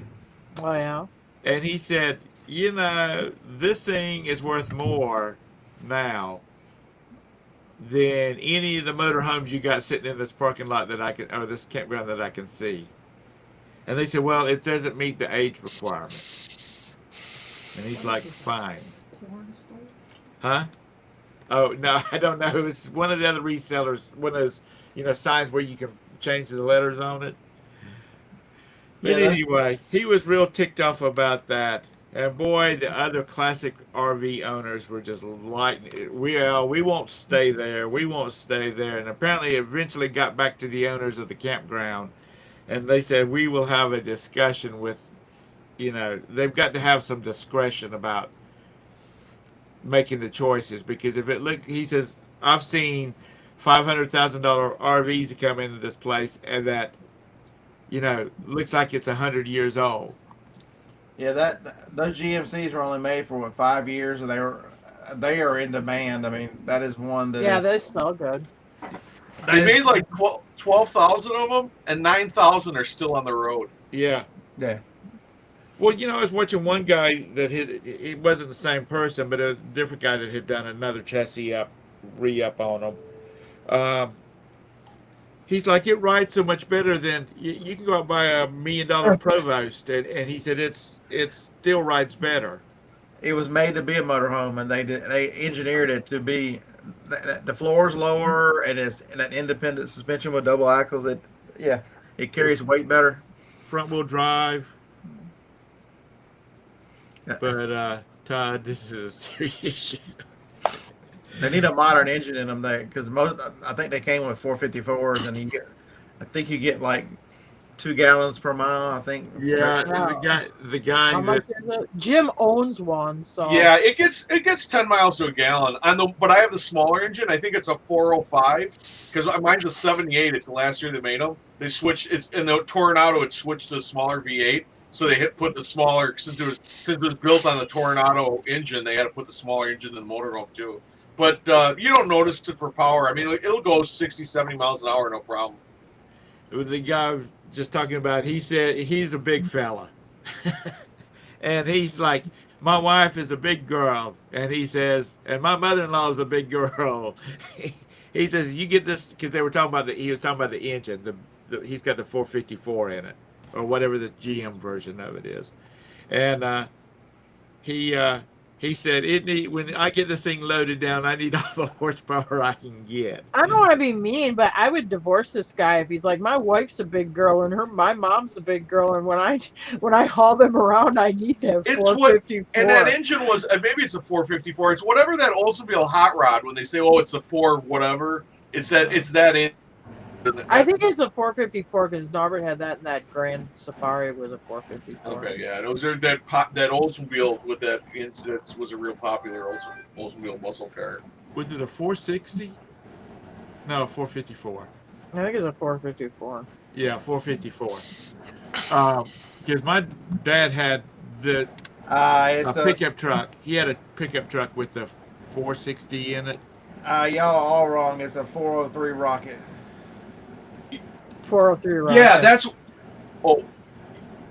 Oh, yeah. And he said, you know, this thing is worth more now than any of the motorhomes you got sitting in this parking lot or this campground that I can see. And they said, well, it doesn't meet the age requirement. And he's like, fine. Huh? Oh, no, I don't know. It was one of the other resellers, one of those, signs where you can change the letters on it. But anyway, he was real ticked off about that. And boy, the other classic RV owners were just like, we won't stay there. We won't stay there. And apparently eventually got back to the owners of the campground. And they said, we will have a discussion with, they've got to have some discretion about making the choices. Because he says, I've seen $500,000 RVs come into this place and that, looks like it's 100 years old. Yeah, those GMCs were only made for 5 years, and they are in demand. I mean, that is one that. Yeah, they're so good. They made like 12,000 of them, and 9,000 are still on the road. Yeah. Yeah. Well, I was watching one guy that it wasn't the same person, but a different guy that had done another chassis re-up on them. He's like, it rides so much better than you can go out and buy $1 million Provost, and he said it still rides better. It was made to be a motorhome, and they engineered it to be the floor's lower, and it's an independent suspension with double axles. It carries weight better. Front wheel drive. Yeah. But Todd, this is a serious issue. They need a modern engine in them, because I think they came with 454s, and I think you get like 2 gallons per mile. I think. Yeah, Wow. the guy How much is it? Jim owns one, so Yeah, it gets 10 miles to a gallon. But I have the smaller engine. I think it's a 405 because mine's a 78. It's the last year they made them. They switched. It's in the Tornado. It switched to the smaller V8. So they put the smaller since it was built on the Tornado engine. They had to put the smaller engine in the motorhome too. But you don't notice it for power. I mean, it'll go 60, 70 miles an hour, no problem. It was the guy I was just talking about. He said he's a big fella. And he's like, my wife is a big girl. And he says, and my mother-in-law is a big girl. He says, you get this, because he was talking about the engine. He's got the 454 in it, or whatever the GM version of it is. And he said, when I get this thing loaded down, I need all the horsepower I can get. I don't want to be mean, but I would divorce this guy if he's like, my wife's a big girl and my mom's a big girl, and when I haul them around, I need that 454. And that engine was maybe it's a 454. It's whatever that Oldsmobile hot rod when they say, oh, it's a 4 whatever. It's that engine. I think it's a 454 because Norbert had that in that Grand Safari was a 454. Okay, yeah, it was that Oldsmobile with that engine that was a real popular Oldsmobile muscle car. Was it a 460? No, 454. I think it's a 454. Yeah, 454. Because my dad had the a It's a pickup truck. He had a pickup truck with the 460 in it. y'all are all wrong. It's a 403 Rocket. 403 Rocket. Yeah, that's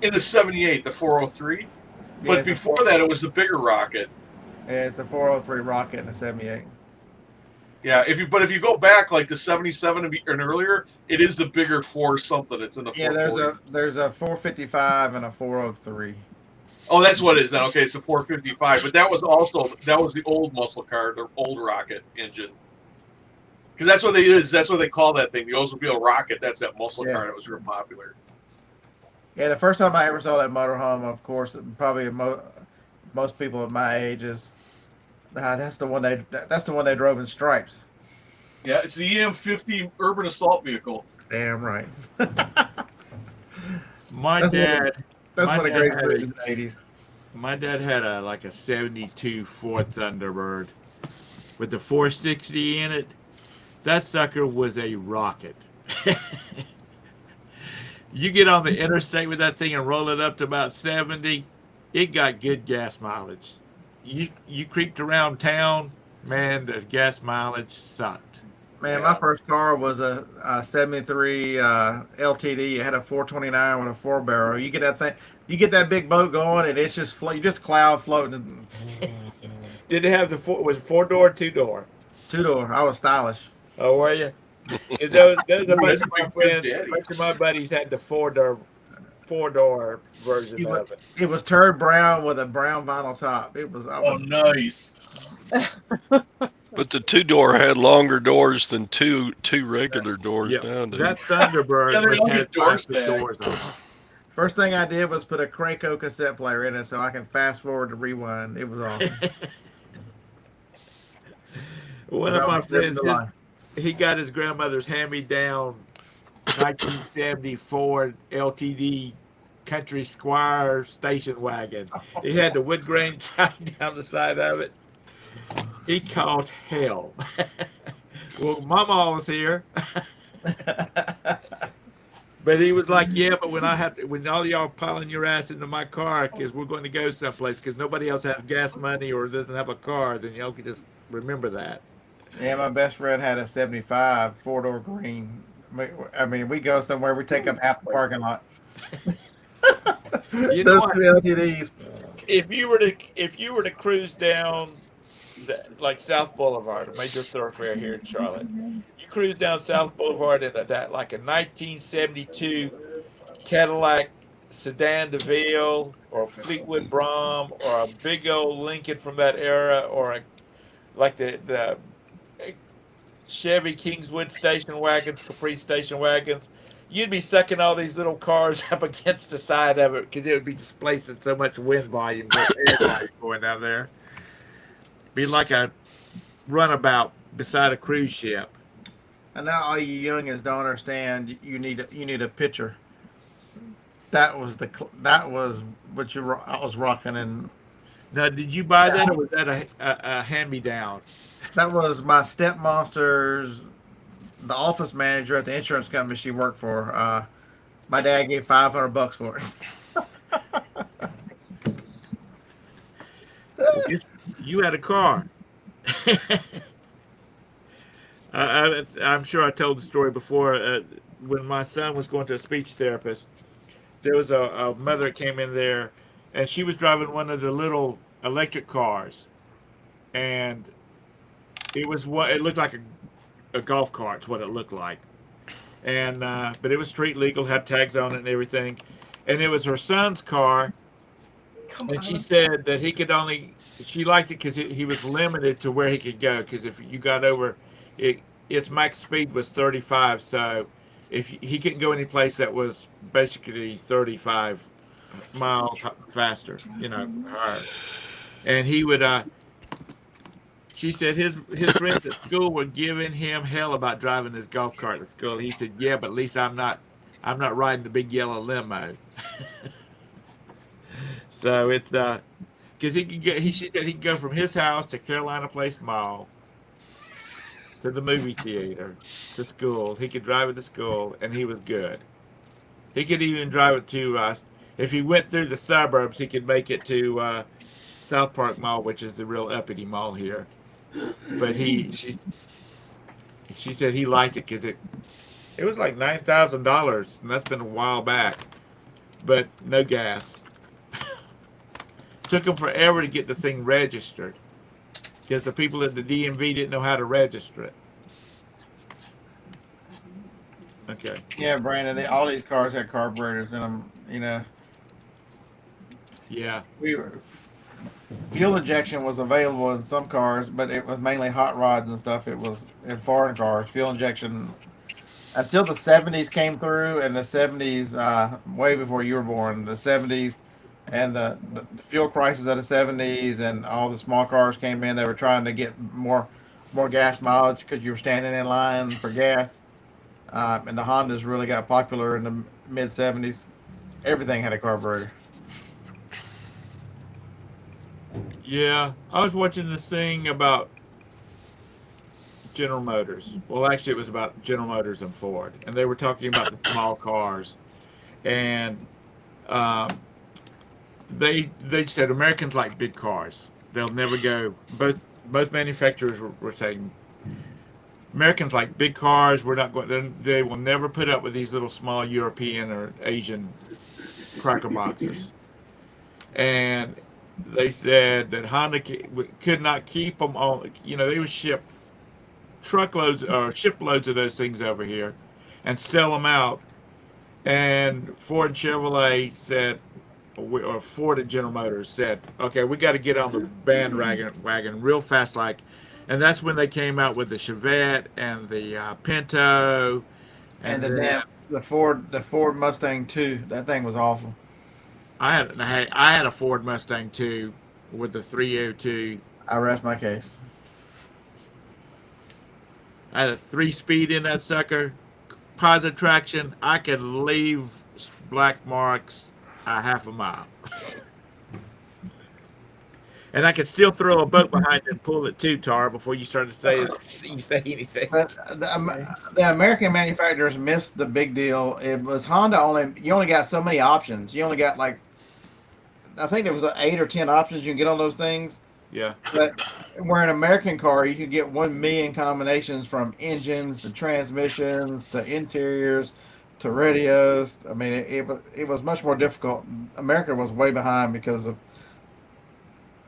in the '78, the 403. But Yeah, it's a before four- that, it was the bigger rocket. Yeah, it's a 403 Rocket in the '78. Yeah, if you go back like the '77 and earlier, it is the bigger 4 something. It's in the Yeah, 440. there's a 455 and a 403. Oh, that's what it is then. Okay, it's a 455. But that was the old muscle car, the old rocket engine. Because that's what they use. That's what they call that thing, the Oldsmobile Rocket. That's that muscle car that was real popular. Yeah, the first time I ever saw that motorhome, of course, probably most people of my age is that's the one they drove in stripes. Yeah, it's the EM50 urban assault vehicle. Damn right. My That's dad. That's My one of the dad great had movies in the '80s. My dad had a 72 Ford Thunderbird with the 460 in it. That sucker was a rocket. You get on the interstate with that thing and roll it up to about 70, it got good gas mileage. You creeped around town, man, the gas mileage sucked. Man, my first car was a '73 LTD. It had a 429 with a 4-barrel. You get that thing, you get that big boat going, and it's just you just cloud floating. Did it have was it 4-door, 2-door? 2-door. I was stylish. Oh, were you? 'Cause those a bunch That's of my a big friends, daddy. a bunch of my buddies had the 4-door version of it. It was turd brown with a brown vinyl top. It was. Oh, nice. But the 2-door had longer doors than two regular doors Yeah, nowadays. that Thunderbird Yeah, they must don't have get door 5 stack. doors on it. First thing I did was put a Craco cassette player in it so I can fast forward to rewind. It was awesome. One of my friends, he got his grandmother's hand-me-down 1970 Ford LTD Country Squire station wagon. He had the wood grain tied down the side of it. He called hell. Well, Mama was here. But he was like, yeah, but when all y'all piling your ass into my car because we're going to go someplace because nobody else has gas money or doesn't have a car, then y'all can just remember that. Yeah, my best friend had a '75 4-door green. I mean, we go somewhere, we take up half the parking lot. You know Those what? two LTDs. If you were to cruise down like South Boulevard, a major thoroughfare here in Charlotte, you cruise down South Boulevard in like a 1972 Cadillac Sedan DeVille or Fleetwood Brom or a big old Lincoln from that era or like the Chevy Kingswood station wagons, Caprice station wagons, you'd be sucking all these little cars up against the side of it because it would be displacing so much wind volume, air volume going down there. Be like a runabout beside a cruise ship. And now all you youngins don't understand. You need a picture. That was what I was rocking, and Now, did you buy that or was that a hand-me-down? that was my stepmonster's, the office manager at the insurance company she worked for. My dad gave $500 for it. You had a car. I'm sure I told the story before. When my son was going to a speech therapist, there was a mother that came in there, and she was driving one of the little electric cars, and it looked like a golf cart. Is what it looked like, and but it was street legal, had tags on it and everything, and it was her son's car, and she said that he could only. She liked it because he was limited to where he could go. Because if you got over, its max speed was 35. So if he couldn't go any place that was basically 35 miles faster, higher. And he would. She said his friends at school were giving him hell about driving his golf cart to school. He said, "Yeah, but at least I'm not riding the big yellow limo." So it's. Because she said he could go from his house to Carolina Place Mall, to the movie theater, to school. He could drive it to school, and he was good. He could even drive it to, if he went through the suburbs, he could make it to South Park Mall, which is the real uppity mall here. But she said he liked it because it was like $9,000, and that's been a while back. But no gas. Took him forever to get the thing registered because the people at the DMV didn't know how to register it. Okay. Yeah, Brandon. All these cars had carburetors in them. You know, Yeah. Fuel injection was available in some cars, but it was mainly hot rods and stuff. It was in foreign cars. Fuel injection until the 70s came through, and the 70s, way before you were born, the 70s and the fuel crisis of the 70s, and all the small cars came in. They were trying to get more gas mileage because you were standing in line for gas. And the Hondas really got popular in the mid 70s. Everything had a carburetor. Yeah. I was watching this thing about General Motors. Well, actually, it was about General Motors and Ford, and they were talking about the small cars, and they said Americans like big cars. They'll never go. Both manufacturers were saying Americans like big cars. We're not going. They will never put up with these little small European or Asian cracker boxes. And they said that Honda could not keep them on. You know, they would ship truckloads or shiploads of those things over here and sell them out. And Ford and Chevrolet said, or Ford and General Motors said, okay, we got to get on the bandwagon real fast, and that's when they came out with the Chevette and the Pinto, And the Ford Mustang too. That thing was awful. I had a Ford Mustang too with the 302. I rest my case. I had a 3-speed in that sucker, positive traction. I could leave black marks a half a mile. And I could still throw a boat behind it and pull it too, Tar, before you started to say anything. But the American manufacturers missed the big deal. It was Honda you only got so many options. You only got I think there was 8 or 10 options you can get on those things. Yeah. But where an American car, you could get 1 million combinations, from engines to transmissions to interiors to radios. I mean, it was much more difficult. America was way behind because of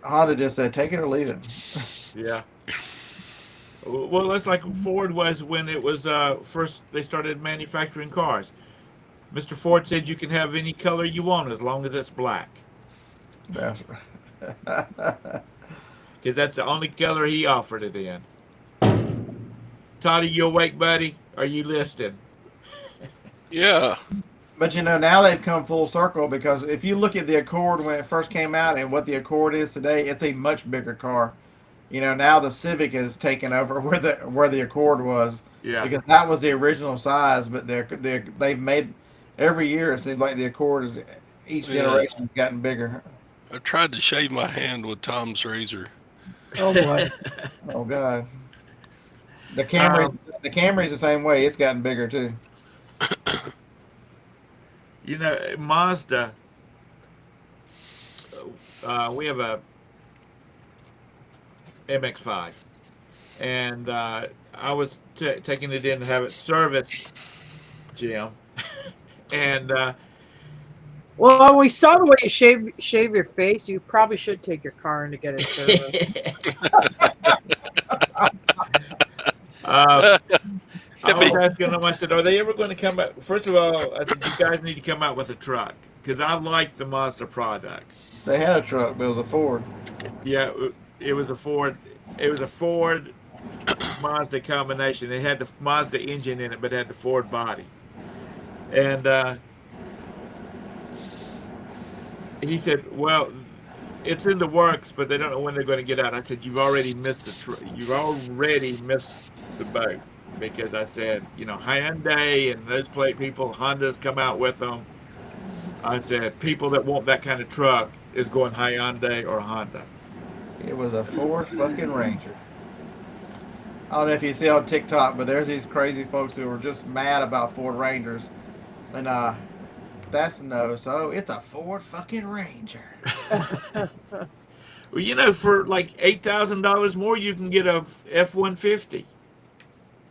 Honda just said, take it or leave it. Yeah. Well, that's like Ford was when it was first they started manufacturing cars. Mr. Ford said you can have any color you want as long as it's black. That's right. Because that's the only color he offered it in. Todd, are you awake, buddy? Are you listening? Yeah. But now they've come full circle, because if you look at the Accord when it first came out and what the Accord is today, it's a much bigger car. Now the Civic has taken over where the Accord was. Yeah. Because that was the original size, but they've made every year it seems like the Accord is each generation has gotten bigger. I tried to shave my hand with Tom's razor. Oh boy. Oh God. The Camry's the same way. It's gotten bigger too. Mazda, we have a MX-5, and I was taking it in to have it serviced, Jim, and Well, we saw the way you shave your face. You probably should take your car in to get it serviced. I was asking them, I said, are they ever going to come out? First of all, I said, you guys need to come out with a truck, because I like the Mazda product. They had a truck, but it was a Ford. Yeah, it was a Ford. It was a Ford Mazda combination. It had the Mazda engine in it, but it had the Ford body. And he said, well, it's in the works, but they don't know when they're going to get out. I said, you've already missed the boat. Because I said, Hyundai and those people, Hondas come out with them. I said, people that want that kind of truck is going Hyundai or Honda. It was a Ford fucking Ranger. I don't know if you see on TikTok, but there's these crazy folks who are just mad about Ford Rangers, and that's no. So it's a Ford fucking Ranger. Well, for like $8,000 more, you can get a F-150.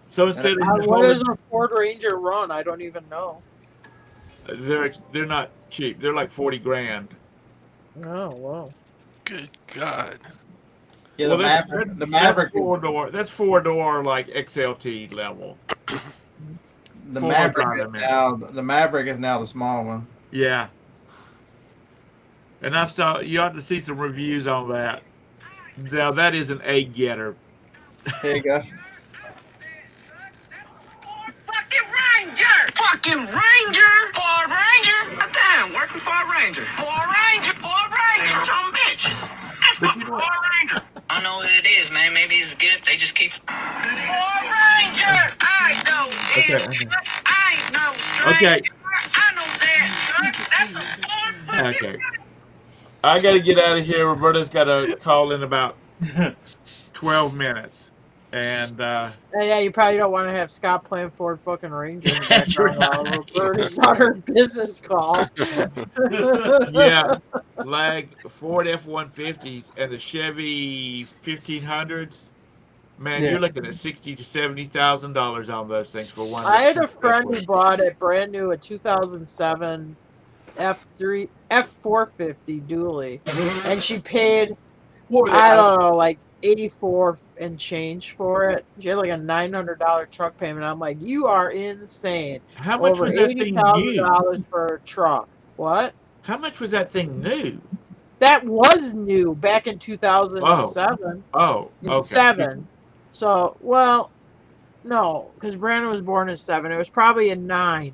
So instead of What does hauling, a Ford Ranger run? I don't even know. they're not cheap. They're like 40 grand. Oh, wow. Good God. Yeah, Well, the Maverick. The that's Maverick is four door. That's 4 door like XLT level. the 4-wheel Maverick drive, is I mean. now the Maverick is now the small one. Yeah, and you ought to see some reviews on that. Now that is an A getter. Here you go. Fucking Ranger! Fucking Ranger! For Ranger! Damn, working for a Ranger. For Ranger! For Ranger! Some bitch! That's But the you know For what? Ranger! I don't know what it is, man. Maybe it's a gift. They just keep. For Ranger! I know Okay, this. okay, I ain't no okay, stranger. I know that. That's a Ford fucking okay. I got to get out of here. Roberta's got to call in about 12 minutes, and Yeah, you probably don't want to have Scott playing Ford fucking Ranger in the that's background right. while Roberta's on her business call. Yeah, like Ford F-150s and the Chevy 1500s. Man, Yeah. you're looking at $60,000 to $70,000 on those things for one I that's had two a friend who expressway. bought it brand new, a 2007 F450 dually, and she paid, What were they I out of? don't know, like 84 and change for it. She had like a $900 truck payment. I'm like, you are insane. How much Over was that thing new? $80,000 for a truck. What? How much was that thing new? That was new back in Oh, 2007. okay. Seven. So, well, no, because Brandon was born in 7. It was probably in 9.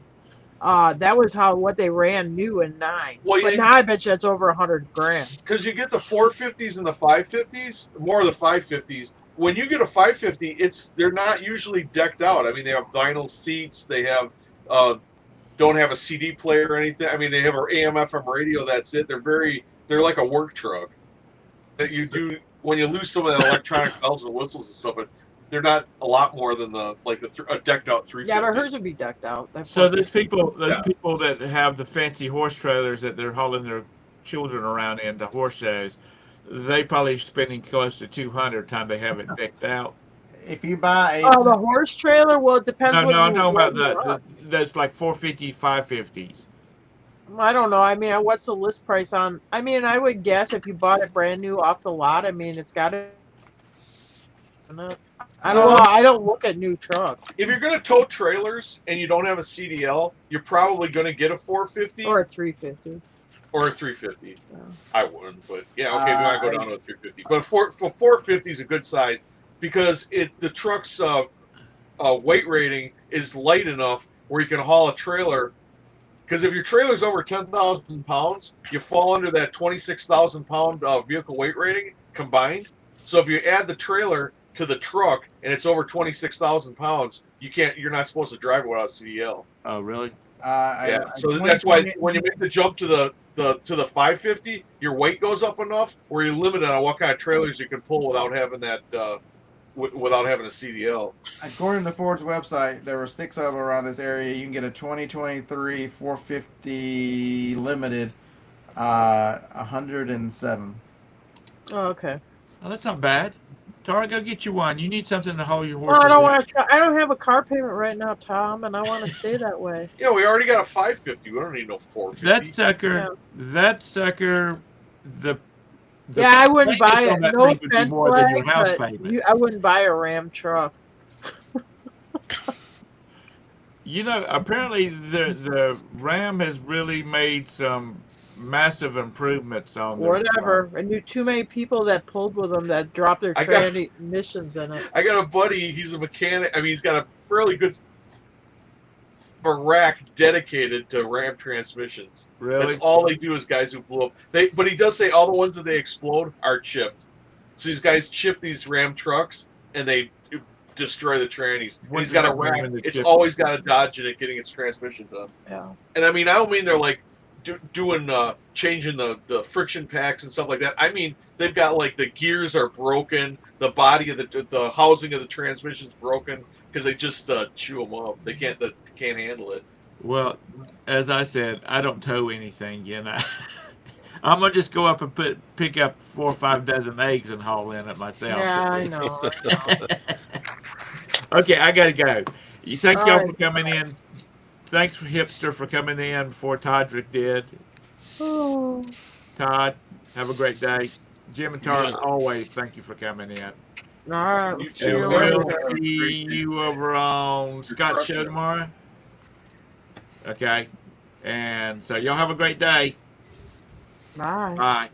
That was what they ran new in 9. Well, But now I bet you it's over 100 grand. because you get the 450s and the 550s, more of the 550s. When you get a 550, they're not usually decked out. I mean, they have vinyl seats. They have don't have a CD player or anything. I mean, they have an AM/FM radio. That's it. They're like a work truck that you do when you lose some of the electronic bells and whistles and stuff. But they're not a lot more than a decked out Yeah, but 350. hers would be decked out. That So 450. those Yeah. people that have the fancy horse trailers that they're hauling their children around in to horse shows, they probably spending close to 200 time they have it decked out. If you buy Oh, the horse trailer? Well, it depends No, no, I'm talking what about you run. those like 450s, 550s. I don't know. I mean, what's the list price on? I mean, I would guess if you bought it brand new off the lot, I mean, it's got to. I don't know. I don't look at new trucks If you're going to tow trailers and you don't have a CDL, you're probably going to get a 450 or a 350. or a 350. Yeah. I wouldn't, but yeah, okay, we might go down to a 350. But for 450 is a good size because the truck's weight rating is light enough where you can haul a trailer. Because if your trailer's over 10,000 pounds, you fall under that 26,000 pound vehicle weight rating combined. So if you add the trailer to the truck and it's over 26,000 pounds, you're not supposed to drive it without a CDL. Oh, really? Yeah, so that's why when you make the jump to the 550, your weight goes up enough where you're limited on what kind of trailers you can pull without having that without having a CDL. According to Ford's website, there were 6 of them around this area. You can get a 2023 450 limited, 107. Oh, okay. Oh, that's not bad. Tara, go get you one. You need something to haul your No, horse I don't around. want to try. I don't have a car payment right now, Tom, and I want to stay that way. Yeah, we already got a 550. We don't need no 450. That sucker, the Yeah, I wouldn't buy maintenance it. on that No thing would be offense, more than your Flag, house but payment. I wouldn't buy a Ram truck. Apparently the Ram has really made some massive improvements on their Whatever. I knew too many people that pulled with them that dropped their I got- transmissions in it. I got a buddy. He's a mechanic. I mean, he's got a fairly good rack dedicated to Ram transmissions. Really? That's all they do is guys who blew up. But he does say all the ones that they explode are chipped. So these guys chip these Ram trucks and they destroy the trannies. And he's got a rack. It's always got a Dodge in it getting its transmission done. Yeah. And I mean, I don't mean they're like doing changing the friction packs and stuff like that. I mean, they've got like the gears are broken, the body of the housing of the transmission's broken because they just chew them up. They can't handle it. Well, as I said, I don't tow anything, you know. I'm gonna just go up and pick up 4 or 5 dozen eggs and haul in it myself. Yeah, I know. Okay, I gotta go. Thank All y'all right. for coming in. Thanks for Hipster for coming in before Todrick did. Oh. Todd, have a great day. Jim and Tara, Yeah. always thank you for coming in. All right. You We'll too. see you And Whatever. we'll later. see you over on Scott's show tomorrow. Okay. And so y'all have a great day. Bye. Bye.